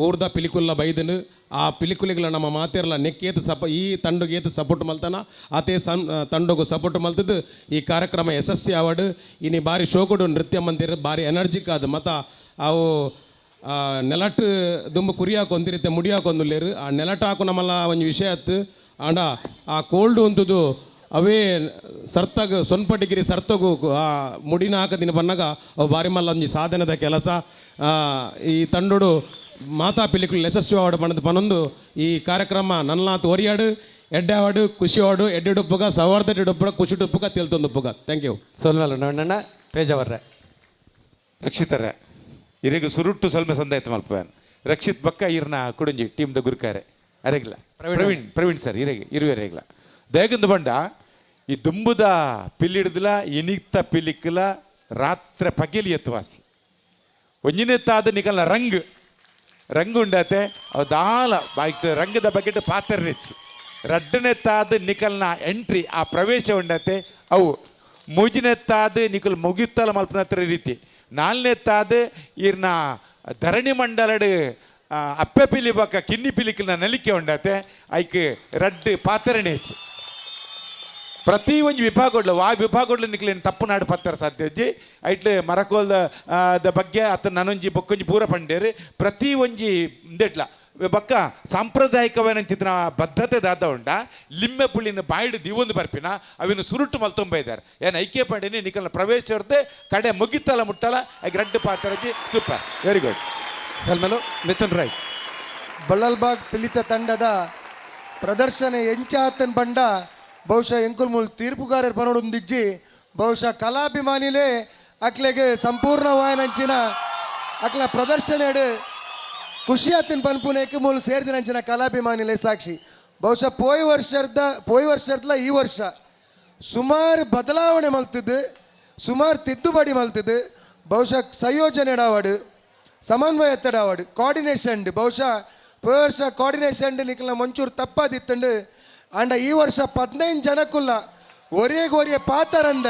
ಊರ್ದ ಪಿಲಿಕುಲ್ಲ ಬೈದನು ಆ ಪಿಲಿಕುಲಿಗಳ ನಮ್ಮ ಮಾತೆರ್ಲ ನೆಕ್ಕೇತು ಈ ತಂಡುಗೆ ಏತು ಸಪೋರ್ಟ್ ಮಲ್ತಾನ ಆತೇ ತಂಡುಗು ಸಪೋರ್ಟ್ ಮಲ್ತದ್ದು ಈ ಕಾರ್ಯಕ್ರಮ ಯಶಸ್ವಿ ಆವಾಡು. ಇನ್ನು ಭಾರಿ ಶೋಕುಡು ನೃತ್ಯ ಮಂದಿರ ಭಾರಿ ಎನರ್ಜಿಕ್ ಅದು ಮತ್ತು ಅವು ನೆಲಟ್ಟು ದುಂಬು ಕುರಿಯಾಕೊಂದಿರುತ್ತೆ ಮುಡಿಯಾಕೊಂದುಲ್ಲೇರು ಆ ನೆಲಟ್ಟು ಹಾಕು ನಮ್ಮಲ್ಲ ಒಂದು ವಿಷಯ ಆಯ್ತು ಆಂಡ ಆ ಕೋಲ್ಡು ಅಂತದು ಅವೇ ಸರ್ತಾಗ ಸೊನ್ಪಟ್ಟಿಗಿರಿ ಸರ್ತಾಗು ಆ ಮುಡಿನ ಹಾಕದಿನ ಬನ್ನಾಗ ಅವು ಭಾರಿ ಮಲ್ಲ ಒಂದು ಸಾಧನದ ಕೆಲಸ. ಈ ತಂಡೋಡು ಮಾತಾ ಪಿಲಿಕುಲು ಯಶಸ್ವಿ ಆವಾಡು ಬಣ್ಣದ ಪನೊಂದು ಈ ಕಾರ್ಯಕ್ರಮ ನನ್ನಲಾತು ಒರಿಯಾಡು ಎಡ್ಡೆ ಆವಾಡು ಖುಷಿ ಆವಾಡು ಎಡ್ಡೆಡುಪ್ಪುಗ ಸವಾರ್ದೆಡ್ಡುಪ್ಪುಗ ಖುಷಿಡುಪ್ಪುಗ ತಿಳ್ತೊಂದುಪ್ಪುಗ. Thank you. ಸೊಲ್ಮೇಲು ನವೀನಣ್ಣ ಪೇಜಾವರ್ರೆ ರಕ್ಷಿತರೆ ಇರಿಗೆ ಸುರುಟ್ಟು ಸ್ವಲ್ಪ ಸಂದಾಯ್ತು ಮಲ್ಪೇನ್ ರಕ್ಷಿತ್ ಬಕ್ಕ ಇರ್ನ ಕುಡುಂಜಿ ಟೀಮ್ದ ಗುರುಕಾರೆ ಅರೆಗಿಲ್ಲ ಪ್ರವೀಣ್ ಸರ್ ಇರೆಗೆ ಇರುವೆರೆಗಿಲ್ಲ ದೇಗಂದು ಬಂಡ ಈ ದುಂಬುದ ಪಿಲ್ಲಿಡ್ದಿಲ್ಲ ಇನಿಕ್ತ ಪಿಲಿಕ್ಕಿಲ್ಲ ರಾತ್ರಿ ಪಗೇಲಿ ಎತ್ತುವಾಸಿ ಒಂಜಿನೆತ್ತಾದ ನಿಕಲ್ನ ರಂಗು ಉಂಡತೆ ಅವು ದಾಲ ಬಾಯ್ತು ರಂಗದ ಬಕೆಟ್ ಪಾತ್ರೆ ಹೆಚ್ಚು ರಡ್ಡನೆತ್ತಾದ ನಿಕಲ್ನ ಎಂಟ್ರಿ ಆ ಪ್ರವೇಶ ಉಂಡತೆ ಅವು ಮೂಜಿನೆತ್ತಾದ ನಿಕಲ್ ಮುಗಿಯುತ್ತಲ ಮಲ್ಪನತ್ರ ರೀತಿ ನಾಲ್ನೆತ್ತಾದ ಇರ್ನ ಧರಣಿ ಮಂಡಲಡ್ ಅಪ್ಪೆ ಪಿಲಿ ಬಕ್ಕ ಕಿನ್ನಿ ಪಿಲಿಕಲ್ನ ನಲಿಕೆ ಉಂಡತೆ ಐಕ್ ರಡ್ಡು ಪಾತರಣೇಚ್ ಪ್ರತಿ ಒಂದು ವಿಭಾಗಗಳು ಆ ವಿಭಾಗಗಳು ನಿಕ್ಲೇನು ತಪ್ಪು ನಾಡು ಪತ್ತರ ಸಾಧ್ಯ ಅಜ್ಜಿ ಐಟ್ಲು ಮರಕೋಲ್ದ ಬಗ್ಗೆ ಅತ್ತ ನನೊಂಜಿ ಬೊಕ್ಕೊಂಜಿ ಪೂರ ಪಂಡೇರು ಪ್ರತಿ ಒಂಜಿ ಇಂದೆಟ್ಲ ಬಕ್ಕ ಸಾಂಪ್ರದಾಯಿಕವೇನಂಚಿನ ಬದ್ಧತೆ ದಾದ ಉಂಡ ಲಿಂಬೆ ಪುಳ್ಳಿನ ಬಾಯಿಡು ದಿವೊಂದು ಬರ್ಪಿನ ಅವಿನ ಸುರುಟ್ಟು ಮಲ್ತೊಂಬ ಇದ್ದಾರೆ ಏನು ಐಕ್ಯ ಪಂಡಿನಿ ನಿಕಲ್ನ ಪ್ರವೇಶ ಇರುತ್ತೆ ಕಡೆ ಮುಗಿತಲ್ಲ ಮುಟ್ಟಲ್ಲ ಐಕ್ ರಡ್ಡು ಪಾತ್ರಜಿ ಸೂಪರ್ ವೆರಿ ಗುಡ್. ಸಲ್ಮೇಲು ಮಿಥುನ್ ರೈಟ್. ಬಳ್ಳಲ್ಬಾಗ್ ಪಿಲಿತ ತಂಡದ ಪ್ರದರ್ಶನ ಎಂಚಾತನ್ ಬಂಡ ಬಹುಶಃ ಎಂಕುಲ್ಮೂಲ್ ತೀರ್ಪುಗಾರರು ಪನೋಡೊಂದಿಜ್ಜಿ ಬಹುಶಃ ಕಲಾಭಿಮಾನಿಲೇ ಅಕ್ಲೆಗೆ ಸಂಪೂರ್ಣವಾಯನಂಚಿನ ಅಕ್ಲ ಪ್ರದರ್ಶನ ಖುಷಿಯಾತಿನ ಪನ್ಪುನೇಕೆ ಮೂಲ ಸೇರಿದಿನಂಚಿನ ಕಲಾಭಿಮಾನಿಲೇ ಸಾಕ್ಷಿ. ಬಹುಶಃ ಪೋಯ್ ವರ್ಷದ ಈ ವರ್ಷ ಸುಮಾರು ಬದಲಾವಣೆ ಮಲ್ತಿದ್ದು ಸುಮಾರು ತಿದ್ದುಪಡಿ ಮಲ್ತಿದ್ದು ಬಹುಶಃ ಸಂಯೋಜನೆ ಇಡಾವಾಡು ಸಮನ್ವಯ ಎತ್ತಡಾವಾಡು ಕೋಆರ್ಡಿನೇಷನ್ ಬಹುಶಃ ಪೋಯ್ ವರ್ಷ ಕೋಆರ್ಡಿನೇಷನ್ ನಿಕ್ಲ ಮಂಚೂರು ತಪ್ಪಾದಿತ್ತಂಡು ಅಂಡ ಈ ವರ್ಷ 15 ಜನಕ್ಕುಲ್ಲ ಒರಿಯ ಪಾತರಂದ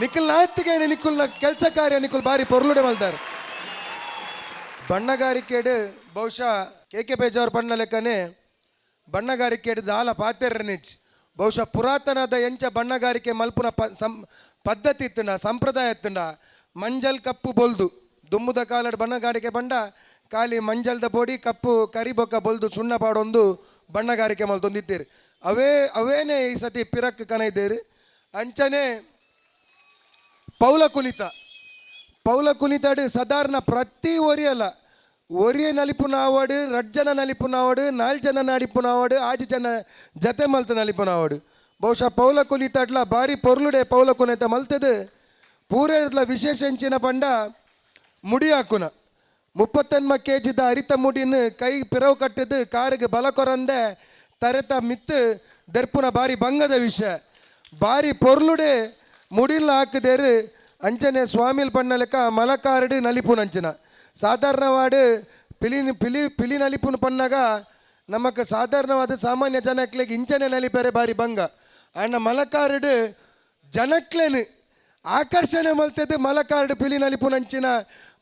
ನಿಖಿಲ್ ನಾತಿಗೆ ನಿಖುಲ್ನ ಕೆಲಸ ಕಾರ್ಯ ನಿಖುಲ್ ಬಾರಿ ಪೊರ್ಲುಡೆ ಮಲ್ತಾರೆ. ಬಣ್ಣಗಾರಿಕೆಡು ಬಹುಶಃ ಕೆ ಪೇಜಾವ್ರ ಬಣ್ಣ ಲೆಕ್ಕನೆ ಬಣ್ಣಗಾರಿಕೆಡು ದಾಲ ಪಾತೆರ್ನಿಚ್ ಬಹುಶಃ ಪುರಾತನದ ಎಂಚ ಬಣ್ಣಗಾರಿಕೆ ಮಲ್ಪುನ ಪದ್ಧತಿ ಇತ್ತುಂಡ ಸಂಪ್ರದಾಯ ಇತ್ತುಂಡ ಮಂಜಲ್ ಕಪ್ಪು ಬೊಲ್ದು ದುಮ್ಮುದ ಕಾಲಡ್ ಬಣ್ಣಗಾರಿಕೆ ಬಂಡ ಖಾಲಿ ಮಂಜಲ್ದ ಪೊಡಿ ಕಪ್ಪು ಕರಿ ಬೊಕ್ಕ ಬೊಲ್ದು ಸುಣ್ಣ ಪಾಡೊಂದು ಬಣ್ಣಗಾರಿಕೆ ಮಲ್ತೊಂದಿದ್ದೀರಿ ಅವೇನೇ ಈ ಸತಿ ಪಿರಕ್ ಕನೈದೇರಿ ಅಂಚನೆ ಪೌಲ ಕುಣಿತಾಡು ಸಾಧಾರಣ ಪ್ರತಿ ಒರಿಯ ನಲಿಪುನಾವಡು ರಡ್ಜನ ನಲಿಪುನಾವಡು 4 ಜನ ನಲಿಪುನಾವಡು 6 ಜನ ಜತೆ ಮಲ್ತ ನಲಿಪುನಾವಡು ಬಹುಶಃ ಪೌಲ ಕುಣಿತಾಡ್ಲ ಬಾರಿ ಪೊರ್ಲುಡೆ ಪೌಲ ಕುಣಿತ ಮಲ್ತದು ಪೂರೇಡ್ಲ ವಿಶೇಷ ಹೆಂಚಿನ ಪಂಡ ಮುಡಿ ಹಾಕುನ 30 kg ಅರಿತ ಮುಡಿನ ಕೈ ಪಿರವು ಕಟ್ಟಿದ್ದು ಕಾರಿಗೆ ಬಲ ಕೊರಂದೆ ತರೆತ ಮಿತ್ತು ದರ್ಪುನ ಬಾರಿ ಬಂಗದ ವಿಷಯ ಬಾರಿ ಪೊರ್ಲುಡೆ ಮುಡಿಲ್ಲ ಹಾಕಿದೇರು ಅಂಚನೆ ಸ್ವಾಮಿಲ್ ಪಣ್ಣ ಲೆಕ್ಕ ಮಲಕಾರಡು ನಲಿಪುನ ಅಂಚನ ಸಾಧಾರಣವಾಡು ಪಿಲಿ ನಲಿಪುನ ಪಣ್ಣಾಗ ನಮಕ್ ಸಾಧಾರಣವಾದ ಸಾಮಾನ್ಯ ಜನಕ್ಲೆಗೆ ಇಂಚನೆ ನಲಿಪೇರೆ ಬಾರಿ ಬಂಗ ಅಣ್ಣ ಮಲಕಾರಡು ಜನಕ್ಲೇನು ಆಕರ್ಷಣೆ ಮಲ್ತದ್ದು ಮಲಕಾರಡು ಪಿಲಿ ನಲಿಪುನಂಚಿನ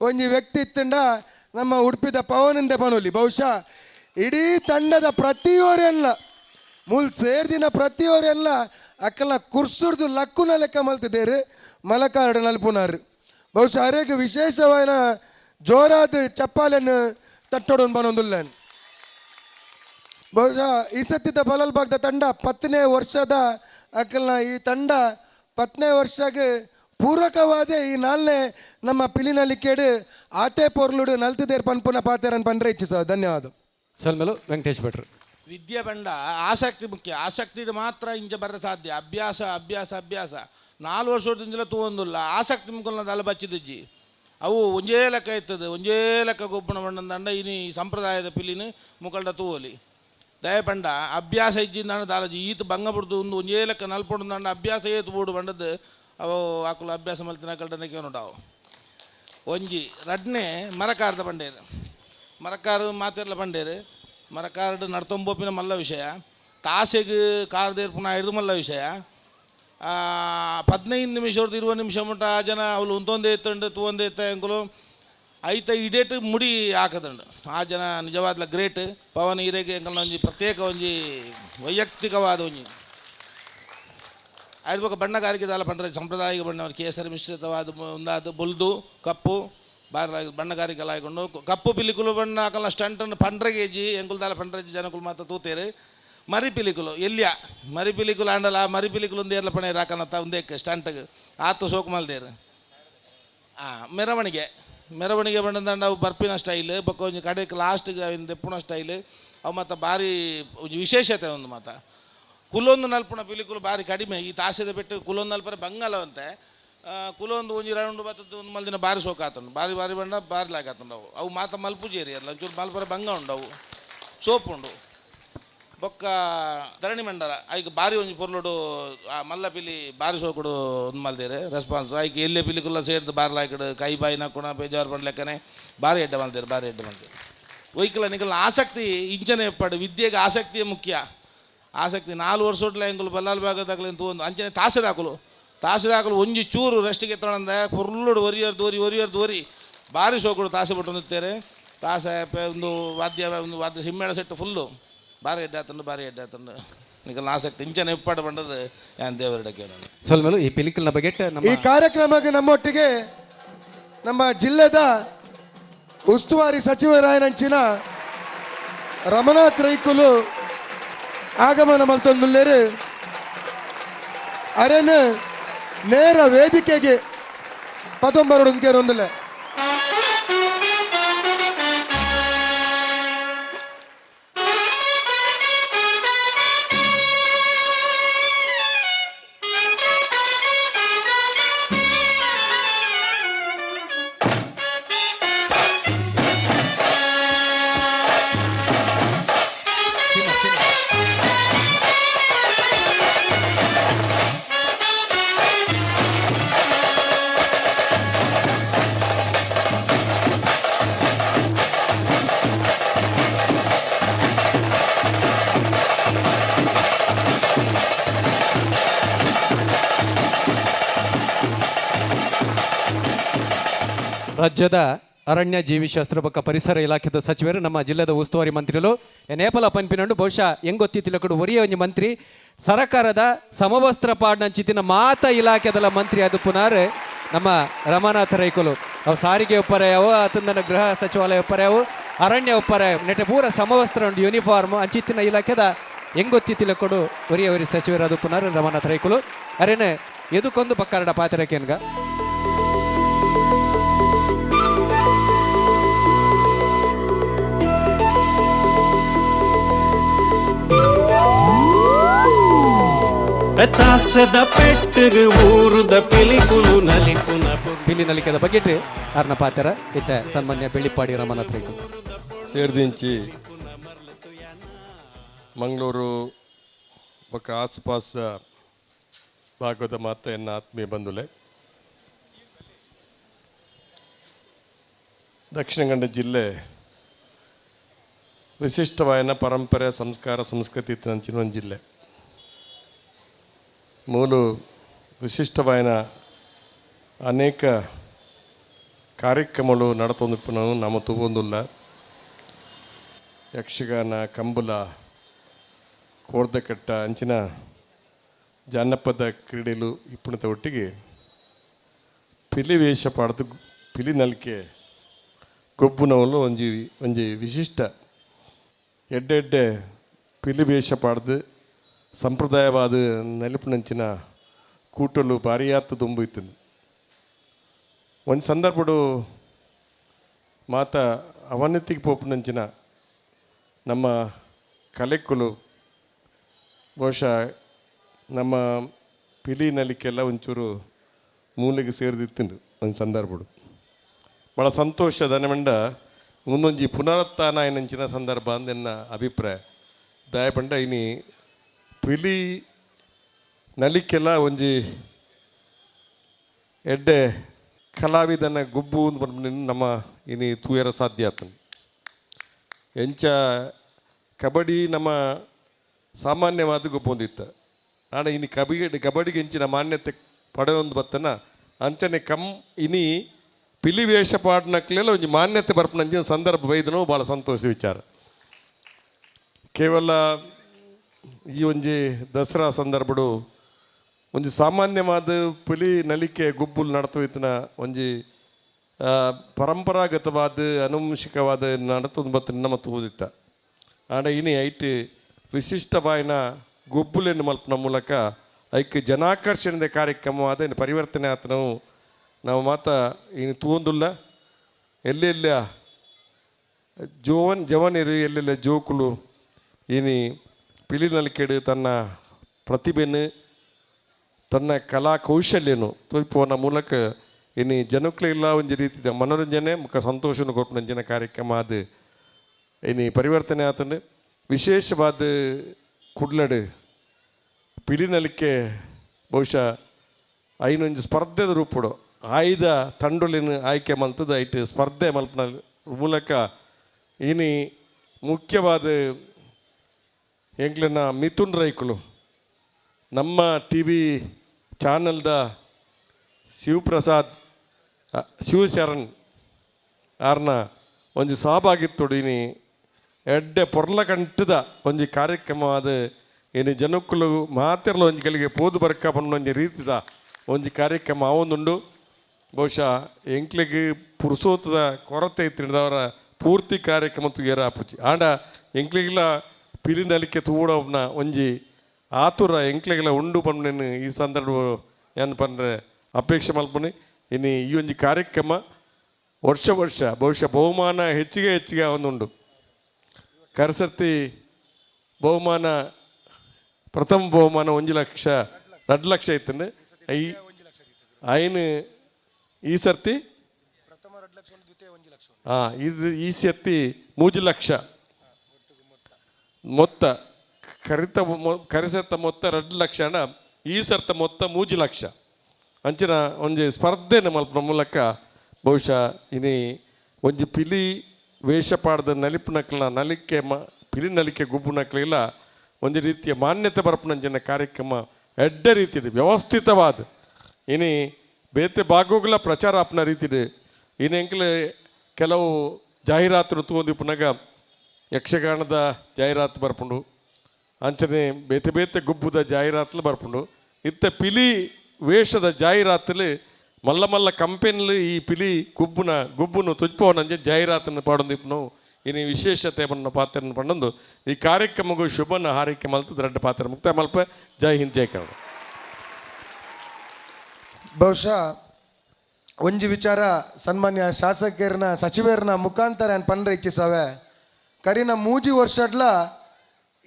ಒಂಜಿ ವ್ಯಕ್ತಿ ಇತ್ತಂಡ ನಮ್ಮ ಉಡುಪಿದ ಪವನಿಂದ ಪನೋಲಿ ಬಹುಶಃ ಇಡೀ ತಂಡದ ಪ್ರತಿಯೊರೆಲ್ಲ ಮೂಲ್ ಸೇರ್ದಿನ ಪ್ರತಿಯೊರೆಲ್ಲ ಅಕ್ಕಲ್ನ ಕುರ್ಸುಡ್ದು ಲಕ್ಕುನ ಲೆಕ್ಕ ಮಲ್ತಿದ್ದೇರು ಮಲಕಾರಡು ನಲ್ಪುನಾರು ಬಹುಶಃ ಅರೆಗೆ ವಿಶೇಷವಾದ ಜೋರಾದ ಚಪ್ಪಾಲೆಯನ್ನು ತಟ್ಟೋಡು ಬನೊಂದುಲ್ಲ ಬಹುಶಃ ಈ ಸತ್ತಿದ ಬಲಲ್ಬಾಗ್ದ ತಂಡ 10ನೇ ವರ್ಷದ ಅಕ್ಕಲ್ನ ಈ ತಂಡ 10ನೇ ವರ್ಷಕ್ಕೆ ಪೂರಕವಾದ ಈ 4ನೇ ನಮ್ಮ ಪಿಲಿನಲ್ಲಿ ಕೇಡು ಆತೆ ಪೊರ್ಲುಡು ನಲ್ತಿದೇರ್ ಪನ್ಪುನ ಪಾತೆರನ್ ಪಂಡ್ರೆ ಇಚ್ಛೆ ಸರ್. ಧನ್ಯವಾದ. ಸಲ್ಮೇಲು ವೆಂಕಟೇಶ್ ಭಟ್ರು. ವಿದ್ಯೆ ಬಂಡ ಆಸಕ್ತಿ ಮುಖ್ಯ. ಆಸಕ್ತಿ ಮಾತ್ರ ಇಂಚ ಬರ ಸಾಧ್ಯ. ಅಭ್ಯಾಸ 4 ವರ್ಷದಿಂದಲೇ ತೂವೊಂದುಲ್ಲ ಆಸಕ್ತಿ ಮುಖಲ್ನ ದಲ ಬಚ್ಚಿದಜ್ಜಿ ಅವು ಒಂಜೇ ಲೆಕ್ಕ ಇರ್ತದೆ ಒಂಜೇ ಲೆಕ್ಕ ಗೊಬ್ಬಣ ಬಣ್ಣದಂಡ ಇನಿ ಸಂಪ್ರದಾಯದ ಪಿಲಿನ ಮುಖಲ್ಡ ತೂವಲಿ ದಯಪಂಡ ಅಭ್ಯಾಸ ಇಜ್ಜಿಂದ ದಾಲಜಿ ಈತ ಭಂಗ ಬಿಡ್ದು ಒಂದು ಒಂಜೇ ಲೆಕ್ಕ ನಲ್ಪೊಂಡು ಅಭ್ಯಾಸ ಏತು ಬೋಡು ಬಂಡದ್ದು ಅವು ಆಕುಲು ಅಭ್ಯಾಸ ಮಲ್ತಿನ ಕಲ್ಟನಕ್ಕೆ ಉಂಟಾವು ಒಂಜಿ ರಡ್ನೆ ಮರಕಾರದ ಬಂಡೇರು ಮರಕಾರು ಮಾತೆರ್ಲ ಬಂಡೇರು ಮರಕಾರ್ಡು ನಡ್ತೊಂಬೋಪಿನ ಮಲ್ಲ ವಿಷಯ ತಾಸೆಗೆ ಕಾರ್ದೇರ್ಪುನ ಹಿಡಿದು ಮಲ್ಲ ವಿಷಯ 15 ನಿಮಿಷ 20 ನಿಮಿಷ ಮುಟ್ಟ ಆ ಜನ ಅವಳು ಉಂತೊಂದೇ ಎತ್ತಂಡು ತೂವೊಂದೇ ಎತ್ತ ಎಂಕುಲು ಐತ ಇಡೇಟ್ ಮುಡಿ ಹಾಕದಂಡು ಆ ಜನ ನಿಜವಾದ ಗ್ರೇಟ್ ಪವನ್ ಹಿರೇಗೆ ಎಂಕಲ್ನ ಒಂಜಿ ಪ್ರತ್ಯೇಕ ಒಂಜಿ ವೈಯಕ್ತಿಕವಾದ ಒಂಜಿ ಆಯ್ತು ಬೊಕ್ಕ ಬಣ್ಣಗಾರಿಕೆ ದಾಲ ಪಂಡ್ರೆ ಸಂಪ್ರದಾಯಿಕ ಬಣ್ಣ ಕೇಸರಿ ಮಿಶ್ರಿತವಾದ ಒಂದಾದ ಬೊಲ್ದು ಕಪ್ಪು ಬಾರಿ ಬಣ್ಣಗಾರಿಕೆ ಆಯ್ಕೊಂಡು ಕಪ್ಪು ಪಿಲಿಕುಲು ಬಣ್ಣ ಹಾಕಲ್ಲ ಸ್ಟಂಟನ್ನು ಪಂಡ್ರೆಗೆ ಜಿ ಎಂಕುಲು ದಾಲ ಪಂಡ್ರೆ ಜನಕುಲು ಮಾತ್ರ ತೂತೇರು ಮರಿ ಪಿಲಿಕುಲು ಎಲ್ಲಿಯ ಮರಿ ಪಿಲಿಕುಲು ಆಂಡಲ್ಲ ಮರಿ ಪಿಲಿಕುಲು ಒಂದೇರ್ಲ ಪಣೆ ರಾಕನತ್ತ ಒಂದೇಕ್ಕೆ ಸ್ಟಂಟ್ಗೆ ಆತು ಸೋಕು ಮಲ್ದೇರು ಮೆರವಣಿಗೆ ಬಂದಂಡ ಅವು ಬರ್ಪಿನ ಸ್ಟೈಲ್ ಬೊಕ್ಕ ಒಂಜಿ ಕಡೆಗೆ ಲಾಸ್ಟ್ಗೆ ಅವಿನ ದೆಪ್ಪುನ ಸ್ಟೈಲ್ ಅವು ಮತ್ತು ಭಾರಿ ಒಂಜಿ ವಿಶೇಷತೆ ಒಂದು ಮಾತು ಕುಲೊಂದು ನಲ್ಪುಣ ಪಿಲಿಕುಲು ಭಾರಿ ಕಡಿಮೆ ಈ ತಾಸೆದ ಬೆಟ್ಟು ಕುಲೊಂದು ನಲ್ಪರೆ ಬಂಗಲವಂತೆ ಕುಲೊಂದು ಒಂಜಿ ರೌಂಡ್ ಬರ್ತದೆ ಒಂದು ಮಲ್ದಿನ ಭಾರಿ ಸೋಕಾತಂಡು ಭಾರಿ ಬಂಡ ಭಾರಿ ಲಾಗಾತಂಡು ಅವು ಮಾತ ಮಲ್ಪುಜೇರಿ ಅಲ್ಲ ಒಂಚೂರು ಮಲ್ಪರೆ ಬಂಗ ಉಂಡವು ಸೋಪು ಉಂಡು ಬೊಕ್ಕ ಧರಣಿ ಮಂಡಲ ಐಕ್ ಭಾರಿ ಒಂಜಿ ಪೊರ್ಲುಡು ಮಲ್ಲ ಪಿಲಿ ಭಾರಿ ಸೋಕುಡು ಒಂದು ಮಲ್ದೇರೆ ರೆಸ್ಪಾನ್ಸ್ ಐಕ್ ಎಲ್ಲೇ ಪಿಲಿಕುಲ್ಲ ಸೇರ್ದು ಬಾರಿ ಲಾಯ್ಕಡು ಕೈ ಬಾಯಿ ನಕ್ಕುಣ ಬೇಜಾರು ಬಂಡ ಲೆಕ್ಕನೆ ಭಾರಿ ಎಡ್ಡೆ ಮಲ್ದೇರು ಒಯ್ಕಲ ನಿಕಲ್ನ ಆಸಕ್ತಿ ಇಂಚನೆ ಪಡು ವಿದ್ಯೆಗೆ ಆಸಕ್ತಿಯೇ ಮುಖ್ಯ ಆಸಕ್ತಿ 4 ವರ್ಷೋಟ್ಲ ಎಂಕುಲು ಬಲ್ಲಾಲ್ ಭಾಗದಾಗಲಿ ಅಂತ ಒಂದು ಅಂಚನೆ ತಾಸದಾಕಲು ಒಂಜಿ ಚೂರು ರೆಸ್ಟಿಗೆ ಎತ್ತಣಂದ ಫುಲ್ಲು ಒರಿಯರ್ದು ಭಾರಿ ಸೋಕುಡು ತಾಸೆ ಬಿಟ್ಟು ನಿಂತೇರೆ ತಾಸೆ ಒಂದು ವಾದ್ಯ ಹಿಮ್ಮೇಳ ಸೆಟ್ಟು ಫುಲ್ಲು ಭಾರಿ ಎಡ್ಡೆ ಆತಂಡು ನಿಖಲ್ ಆಸಕ್ತಿ ಇಂಚನೆ ಇಪ್ಪಾಡು ಬಂಡದು ಯಾನ್ ದೇವರಿಡಕ್ಕೆ ಸ್ವಲ್ಪ ಈ ಪಿಲಿಕಲ್ನ ಬಗ್ಗೆ ಈ ಕಾರ್ಯಕ್ರಮಕ್ಕೆ ನಮ್ಮೊಟ್ಟಿಗೆ ನಮ್ಮ ಜಿಲ್ಲೆದ ಉಸ್ತುವಾರಿ ಸಚಿವರಾಯನಂಚಿನ ರಮನಾಥ್ ರೈಕುಲು ಆಗಮನ ಮಲ್ತೊಂದುಲ್ಲೇರು ಅರೆನ್ ನೇರ ವೇದಿಕೆಗೆ ಪದೊಂಬರೊಂದಿಲ್ಲ ರಾಜ್ಯದ ಅರಣ್ಯ ಜೀವಿಶಾಸ್ತ್ರ ಬೊಕ್ಕ ಪರಿಸರ ಇಲಾಖೆದ ಸಚಿವರು ನಮ್ಮ ಜಿಲ್ಲೆದ ಉಸ್ತುವಾರಿ ಮಂತ್ರಿಗಳು ನೇಪಲ ಪಂಪಿನಂಡು ಬಹುಶಃ ಹೆಂಗೊತ್ತಿತ್ತಿಲಕಡು ಒರಿಯ ಒಂಜಿ ಮಂತ್ರಿ ಸರಕಾರದ ಸಮವಸ್ತ್ರ ಪಾಡ್ನಂಚಿತ್ತಿನ ಮಾತ ಇಲಾಖೆದಲ ಮಂತ್ರಿ ಅದು ಪುನರ್ ನಮ್ಮ ರಮನಾಥ ರೈಕುಲು ಅವು ಸಾರಿಗೆ ಒಪ್ಪರೆಯವು ಅತಂದನ ಗೃಹ ಸಚಿವಾಲಯ ಒಪ್ಪರೆಯವು ಅರಣ್ಯ ಒಪ್ಪರೆಯವು ನೆಟ್ಟೆ ಪೂರ ಸಮವಸ್ತ್ರ ಉಂಟು ಯೂನಿಫಾರ್ಮ್ ಅಂಚಿತ್ತಿನ ಇಲಾಖೆದ ಹೆಂಗೊತ್ತಿತ್ತಿಲಕಡು ಒರಿ ಸಚಿವರು ಅದು ಪುನರ್ ರಮನಾಥ ರೈಕುಲು ಅರೇನೆ ಎದುಕೊಂದು ಪಕ್ಕರಡ ಪಾತ್ರಕೇನ್ಗ ತಾಸದ ಪೆಟ್ಟಿಗೆ ಊರುದ ಪಿಲಿಕುಲು ನಲಿಪುನ ಪಿಲಿ ನಲಿಕೆದ ಬಗೆಟ್ ಅರ್ನ ಪಾತ್ರ ಇತ್ತ ಸನ್ಮಾನ್ಯ ಬೆಳ್ಳಿಪ್ಪಾಡಿ ರಮನಾಥ್ ರೈಕು ಸೇರ್ದಿಂಚಿ ಮಂಗಳೂರು ಬೊಕ್ಕ ಆಸುಪಾಸ ಭಾಗದ ಮಾತ ಎನ್ನ ಆತ್ಮೀಯ ಬಂಧುಲೆ ದಕ್ಷಿಣ ಕನ್ನಡ ಜಿಲ್ಲೆ ವಿಶಿಷ್ಟವಾದ ಪರಂಪರೆ ಸಂಸ್ಕಾರ ಸಂಸ್ಕೃತಿ ಇತ್ತಿನಂಚಿನ ಒಂದು ಜಿಲ್ಲೆ ಮೂಲು ವಿಶಿಷ್ಟವಾದ ಅನೇಕ ಕಾರ್ಯಕ್ರಮಗಳು ನಡತೊಂದಿಪ್ಪು ನಮ್ಮ ತೂವೊಂದುಲ್ಲ ಯಕ್ಷಗಾನ ಕಂಬಳ ಕೋರ್ದಕಟ್ಟ ಅಂಚಿನ ಜಾನಪದ ಕ್ರೀಡೆಲು ಇಪ್ಪಣದ ಒಟ್ಟಿಗೆ ಪಿಲಿ ವೇಷ ಪಾಡ್ದು ಪಿಲಿ ನಲಿಕೆ ಗೊಬ್ಬುನವಲು ಒಂಜಿ ವಿಶಿಷ್ಟ ಎಡ್ಡೆ ಪಿಲಿ ವೇಷ ಪಾಡ್ದು ಸಂಪ್ರದಾಯವಾದ ನೆನಪಿನಂಚಿನ ಕೂಟಲು ಭಾರಿಯಾತ ತುಂಬುಯಿತು ಒಂದು ಸಂದರ್ಭಡು ಮಾತ ಅವನತಿಗೆ ಪೋಪುನಂಚಿನ ನಮ್ಮ ಕಲೆಕ್ಕಲು ಬಹುಶಃ ನಮ್ಮ ಪಿಲಿ ನಲಿಕೆಲ್ಲ ಒಂಚೂರು ಮೂಲೆಗೆ ಸೇರಿದಿತ್ತು ಒಂದು ಸಂದರ್ಭಡು ಭಾಳ ಸಂತೋಷ ದನಮಂಡ ಮುಂದೊಂಜಿ ಪುನರುತ್ಥಾನ ಏನಂಚಿನ ಸಂದರ್ಭ ಅಂದೆನ್ನ ಅಭಿಪ್ರಾಯ ದಯಪಂಡ ಇನಿ ಪಿಲಿ ನಲಿಕೆಲ್ಲ ಒಂಜಿ ಎಡ್ಡೆ ಕಲಾವಿದನ ಗುಬ್ಬು ನಮ್ಮ ಇನಿ ತೂಯರ ಸಾಧ್ಯ ಆತನು ಎಂಚ ಕಬಡ್ಡಿ ನಮ್ಮ ಸಾಮಾನ್ಯವಾದ ಗುಬ್ಬು ಹೊಂದಿತ್ತು ನಾಳೆ ಇನಿ ಕಬಡ್ಡಿಗೆ ಹೆಂಚಿನ ಮಾನ್ಯತೆ ಪಡೆಯೊಂದು ಬತ್ತನ ಅಂಚನೆ ಇನಿ ಪಿಲಿ ವೇಷ ಪಾಡ್ನಕ್ಲೆಲ್ಲ ಒಂಜಿ ಮಾನ್ಯತೆ ಬರ್ಪನಂಚಿನ ಸಂದರ್ಭ ಬೈದನೋ ಭಾಳ ಸಂತೋಷ ವಿಚಾರ ಕೇವಲ ಈ ಒಂಜಿ ದಸರಾ ಸಂದರ್ಭಡು ಒಂಜಿ ಸಾಮಾನ್ಯವಾದ ಪಿಲಿ ನಲಿಕೆ ಗುಬ್ಬುಲು ನಡತೋಯ್ತನ ಒಂಜಿ ಪರಂಪರಾಗತವಾದ ಅನುವಂಶಿಕವಾದ ನಡತೊಂದು ಬತ್ತ ನಮ್ಮ ತೂದಿತ್ತ ಆಡ ಇನಿ ಐಟ್ ವಿಶಿಷ್ಟವಾಯಿನ ಗುಬ್ಬುಲೆನ್ನು ಮಲ್ಪನ ಮೂಲಕ ಐಕ್ ಜನಾಕರ್ಷಣೆ ಕಾರ್ಯಕ್ರಮವಾದ ಇನ್ನು ಪರಿವರ್ತನೆ ಆತನವು ನಾವು ಮಾತ ಇನ್ನು ತೂಂದುಲ್ಲ ಎಲ್ಲೆಲ್ಲ ಜವನಿರು ಎಲ್ಲೆಲ್ಲ ಜೋಕುಲು ಇನಿ ಪಿಲಿ ನಲಿಕೆಡು ತನ್ನ ಪ್ರತಿಭೆನು ತನ್ನ ಕಲಾ ಕೌಶಲ್ಯನು ತೋರ್ಪುವನ ಮೂಲಕ ಇನ್ನು ಜನಕ್ಲೆಲ್ಲ ಒಂದು ರೀತಿಯ ಮನೋರಂಜನೆ ಮುಖ ಸಂತೋಷನ ಕೊಪ್ಪನಂಜನ ಕಾರ್ಯಕ್ರಮ ಅದು ಇನ್ನು ಪರಿವರ್ತನೆ ಆತನು ವಿಶೇಷವಾದ ಕುಡ್ಲಡು ಪಿಲಿ ನಲಿಕೆ ಬಹುಶಃ ಐನೊಂದು ಸ್ಪರ್ಧೆದ ರೂಪಡು ಆಯ್ದ ತಂಡೊಲಿನ ಆಯ್ಕೆ ಮಲ್ತದ ಐಟ್ ಸ್ಪರ್ಧೆ ಮಲ್ಪನ ಮೂಲಕ ಇನಿ ಮುಖ್ಯವಾದ ಎಂಕ್ಲೆನ ಮಿಥುನ್ ರೈಕುಲು ನಮ್ಮ ಟಿ ವಿ ಚಾನಲ್ದ ಶಿವಪ್ರಸಾದ್ ಶಿವಶರಣ್ ಆರ್ನ ಒಂಜಿ ಸಹಭಾಗಿತ್ವಡು ಇನಿ ಎಡ್ಡೆ ಪೊರ್ಲ ಕಂಟದ ಒಂಜಿ ಕಾರ್ಯಕ್ರಮ ಅದು ಇನ್ನು ಜನಕ್ಕಲು ಮಾತಿರಲು ಒಂಜಿ ಕೆಲಿಗೆ ಪೋದು ಬರ್ಕ ಪಂಡ ಒಂಜಿ ರೀತಿದ ಒಂಜಿ ಕಾರ್ಯಕ್ರಮ ಅವೊಂದುಂಡು ಬಹುಶಃ ಎಂಕ್ಲೆಗೆ ಪುರುಸೋತದ ಕೊರತೆ ಇತ್ತಿನದವರ ಪೂರ್ತಿ ಕಾರ್ಯಕ್ರಮ ತುಯರ ಆಪುಜಿ ಆಂಡ ಎಂಕ್ಲೆಗಿಲ ಪಿಲಿನಲಿಕೆ ತೂಡವನ ಒಂಜಿ ಆತುರ ಎಂಕ್ಲೆಗಿಲ ಉಂಡು ಪಂಡೇನು ಈ ಸಂದರ್ಭ ಏನು ಪಂಡ್ರೆ ಅಪೇಕ್ಷೆ ಮಲ್ಪನೆ ಇನ್ನು ಈ ಒಂಜಿ ಕಾರ್ಯಕ್ರಮ ವರ್ಷ ವರ್ಷ ಬಹುಶಃ ಬಹುಮಾನ ಹೆಚ್ಚಿಗೆ ಒಂದುಂಡು ಕರಸರ್ತಿ ಬಹುಮಾನ ಪ್ರಥಮ ಬಹುಮಾನ 1 ಲಕ್ಷ 2 ಲಕ್ಷ ಇತ್ತಂದ್ರೆ ಈ ಸರ್ತಿ ಇದು ಈ ಸರ್ತಿ 3 ಲಕ್ಷ ಮೊತ್ತ ಕರಿಸರ್ತ ಮೊತ್ತ 2 ಲಕ್ಷ ಅಣ್ಣ ಈ ಸರ್ತ ಮೊತ್ತ 3 ಲಕ್ಷ ಅಂಚಿನ ಒಂಜಿ ಸ್ಪರ್ಧೆನ ಮಲ್ಪನ ಮೂಲಕ ಬಹುಶಃ ಇನಿ ಒಂಜಿ ಪಿಲಿ ವೇಷಪಾಡದ ನಲಿಪು ನಕಲ ನಲಿಕೆ ಪಿಲಿ ನಲಿಕೆ ಗುಬ್ಬು ನಕಲಿಲ್ಲ ಒಂದು ರೀತಿಯ ಮಾನ್ಯತೆ ಬರ್ಪನಂಜಿನ ಕಾರ್ಯಕ್ರಮ ಎಡ್ಡ ರೀತಿದೆ ವ್ಯವಸ್ಥಿತವಾದ ಇನಿ ಬೇತೆ ಭಾಗಗಳ ಪ್ರಚಾರ ಆಪ್ನ ರೀತಿದೆ ಇನ್ನು ಎಂಕ್ಲೆ ಕೆಲವು ಜಾಹೀರಾತು ತಗೊಂಡಿಪ್ಪನಾಗ ಯಕ್ಷಗಾನದ ಜಾಹೀರಾತು ಬರ್ಪುಂಡು ಅಂಚನೆ ಬೇತೆ ಗುಬ್ಬುದ ಜಾಹೀರಾತಲು ಬರ್ಪುಂಡು ಇತ್ತ ಪಿಲಿ ವೇಷದ ಜಾಹೀರಾತಲ್ಲಿ ಮಲ್ಲ ಕಂಪೆನಿಲಿ ಈ ಪಿಲಿ ಗುಬ್ಬುನು ತುಜ್ಪವನಂಜೆ ಜಾಹೀರಾತನ್ನು ಪಾಡೊಂದಿಪ್ಪನು ಇನ್ನು ವಿಶೇಷತೆ ಪನ್ನ ಪಾತ್ರ ಪಂಡೊಂದು ಈ ಕಾರ್ಯಕ್ರಮಗೂ ಶುಭನ ಹಾರೈಕೆ ಮಲ್ತು ದೊಡ್ಡ ಪಾತ್ರ ಮುಕ್ತ ಮಲ್ಪ ಜೈ ಹಿಂದ್ ಜೈ ಕನ್ನಡ. ಬಹುಶಃ ಒಂಜಿ ವಿಚಾರ ಸನ್ಮಾನ್ಯ ಶಾಸಕರನ್ನ ಸಚಿವರನ್ನ ಮುಖಾಂತರ ಏನು ಪಂಡ್ರೆ ಇಚ್ಛಿಸವೆ ಕರಿನ 3 ವರ್ಷಡ್ಲ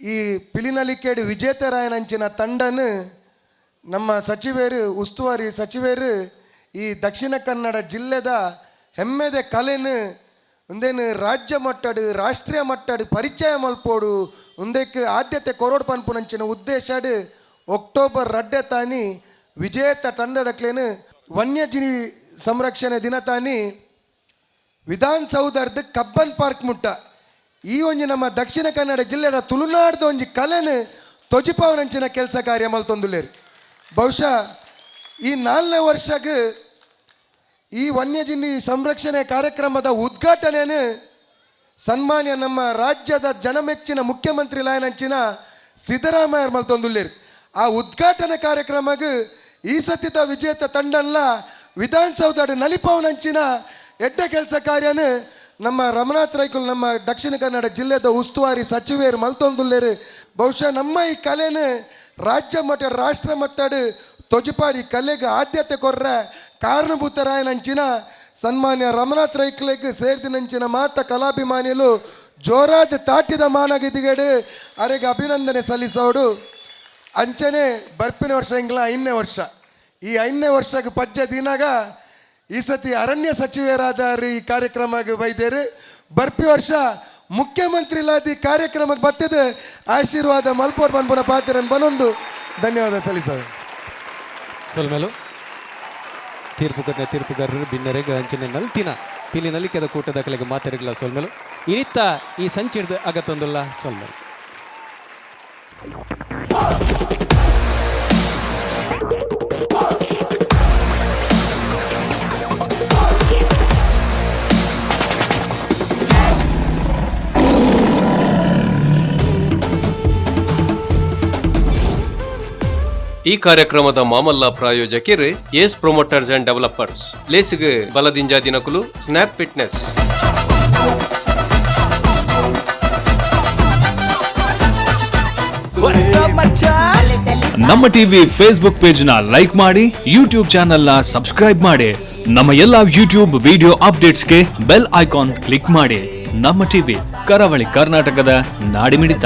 ಈ ಪಿಲಿನಲಿಕೇಡು ವಿಜೇತರಾಯನಂಚಿನ ತಂಡನು ನಮ್ಮ ಸಚಿವರು ಉಸ್ತುವಾರಿ ಸಚಿವರು ಈ ದಕ್ಷಿಣ ಕನ್ನಡ ಜಿಲ್ಲೆದ ಹೆಮ್ಮೆದ ಕಲೆನು ಒಂದೇನು ರಾಜ್ಯ ಮಟ್ಟಡು ರಾಷ್ಟ್ರೀಯ ಮಟ್ಟಡು ಪರಿಚಯ ಮಲ್ಪೋಡು ಒಂದಕ್ಕೆ ಆದ್ಯತೆ ಕೊರೋಡು ಪನ್ಪುನಂಚಿನ ಉದ್ದೇಶಡು ಅಕ್ಟೋಬರ್ 2 ತಾನಿ ವಿಜೇತ ತಂಡದಕ್ಲೇನು ವನ್ಯಜೀವಿ ಸಂರಕ್ಷಣೆ ದಿನ ತಾನಿ ವಿಧಾನಸೌಧದ ಕಬ್ಬನ್ ಪಾರ್ಕ್ ಮುಟ್ಟ ಈ ಒಂಜಿ ನಮ್ಮ ದಕ್ಷಿಣ ಕನ್ನಡ ಜಿಲ್ಲೆಯ ತುಳುನಾಡ್ದ ಒಂಜಿ ಕಲೆನು ತೊಜಿಪಾವನಂಚಿನ ಕೆಲಸ ಕಾರ್ಯ ಮಲ್ತೊಂದುಲ್ಲೇರು. ಬಹುಶಃ ಈ 4ನೇ ವರ್ಷಕ್ಕೆ ಈ ವನ್ಯಜೀವಿ ಸಂರಕ್ಷಣೆ ಕಾರ್ಯಕ್ರಮದ ಉದ್ಘಾಟನೆಯನ್ನು ಸನ್ಮಾನ್ಯ ನಮ್ಮ ರಾಜ್ಯದ ಜನಮೆಚ್ಚಿನ ಮುಖ್ಯಮಂತ್ರಿ ಲಾಯನಂಚಿನ ಸಿದ್ದರಾಮಯ್ಯ ಮಲ್ತೊಂದುಲ್ಲೇರು. ಆ ಉದ್ಘಾಟನೆ ಕಾರ್ಯಕ್ರಮಕ್ಕೆ ಈ ಸತಿತ ವಿಜೇತ ತಂಡಲ್ಲ ವಿಧಾನಸೌಧ ನಲಿಪವನಂಚಿನ ಎಡ್ಡ ಕೆಲಸ ಕಾರ್ಯನ ನಮ್ಮ ರಮನಾಥ್ ರೈಕುಲ್ ನಮ್ಮ ದಕ್ಷಿಣ ಕನ್ನಡ ಜಿಲ್ಲೆದ ಉಸ್ತುವಾರಿ ಸಚಿವರು ಮಲ್ತೊಂದುಲ್ಲೇರು. ಬಹುಶಃ ನಮ್ಮ ಈ ಕಲೆನ ರಾಜ್ಯ ಮಟ್ಟ ರಾಷ್ಟ್ರ ಮಟ್ಟದ ತೊಜಿಪಾಡಿ ಕಲೆಗೆ ಆದ್ಯತೆ ಕೊರ್ರೆ ಕಾರಣಭೂತರಾಯನಂಚಿನ ಸನ್ಮಾನ್ಯ ರಮನಾಥ್ ರೈಕ್ಲೆಗೆ ಸೇರಿದಿನಂಚಿನ ಮಾತ ಕಲಾಭಿಮಾನಿಗಳು ಜೋರಾದ ತಾಟಿದ ಮಾನಗಿದಿಗೇಡು ಅವರಿಗೆ ಅಭಿನಂದನೆ ಸಲ್ಲಿಸೋಡು. ಅಂಚನೆ ಬರ್ಪಿನ ವರ್ಷ ಇಂಗ್ಲ 5ನೇ ವರ್ಷ ಈ 5ನೇ ವರ್ಷಕ್ಕೆ ಪಜ್ಜೆ ದಿನಾಗ ಈ ಸತಿ ಅರಣ್ಯ ಸಚಿವರಾದ ಈ ಕಾರ್ಯಕ್ರಮಕ್ಕೆ ಬೈದೇರು ಬರ್ಪಿ ವರ್ಷ ಮುಖ್ಯಮಂತ್ರಿ ಇಲಾದಿ ಕಾರ್ಯಕ್ರಮಕ್ಕೆ ಬರ್ತದೆ ಆಶೀರ್ವಾದ ಮಲ್ಪೋರ್ ಬನ್ಪುನ ಪಾತ್ರನ್ ಬನ್ನೊಂದು ಧನ್ಯವಾದ ಸಲ್ಲಿಸೋದು. ಸೊಲ್ಮೇಲು ತೀರ್ಪುಗಾರರು ಭಿನ್ನರೆಗೆ ಅಂಚನೆ ನಲ್ತಿನ ಪಿಲಿ ನಲಿಕೆದ ಕೂಟದ ಕಲೆಗೆ ಮಾತಾಡಿಲ್ಲ ಸೊಲ್ಮೇಲು ಇನಿತ್ತ ಈ ಸಂಚಿಡ್ದ ಅಗತ್ತೊಂದುಲ್ಲ ಸೊಲ್ಮೇಲು. ಈ ಕಾರ್ಯಕ್ರಮದ ಮಾಮಲ್ಲ ಪ್ರಾಯೋಜಕರು ಏಸ್ ಪ್ರೊಮೋಟರ್ಸ್ ಅಂಡ್ ಡೆವಲಪರ್ಸ್ ಲೇಸಿಗೆ ಬಲದಿಂಜ ದಿನಕುಲು ಸ್ನ್ಯಾಪ್ ಫಿಟ್ನೆಸ್. ನಮ್ಮ ಟಿವಿ ಫೇಸ್ಬುಕ್ ಪೇಜ್ ನ ಲೈಕ್ ಮಾಡಿ, ಯೂಟ್ಯೂಬ್ ಚಾನೆಲ್ ನ ಸಬ್ಸ್ಕ್ರೈಬ್ ಮಾಡಿ, ನಮ್ಮ ಎಲ್ಲಾ ಯೂಟ್ಯೂಬ್ ವಿಡಿಯೋ ಅಪ್ಡೇಟ್ಸ್ಗೆ ಬೆಲ್ ಐಕಾನ್ ಕ್ಲಿಕ್ ಮಾಡಿ. ನಮ್ಮ ಟಿವಿ ಕರಾವಳಿ ಕರ್ನಾಟಕದ ನಾಡಿಮಿಡಿತ.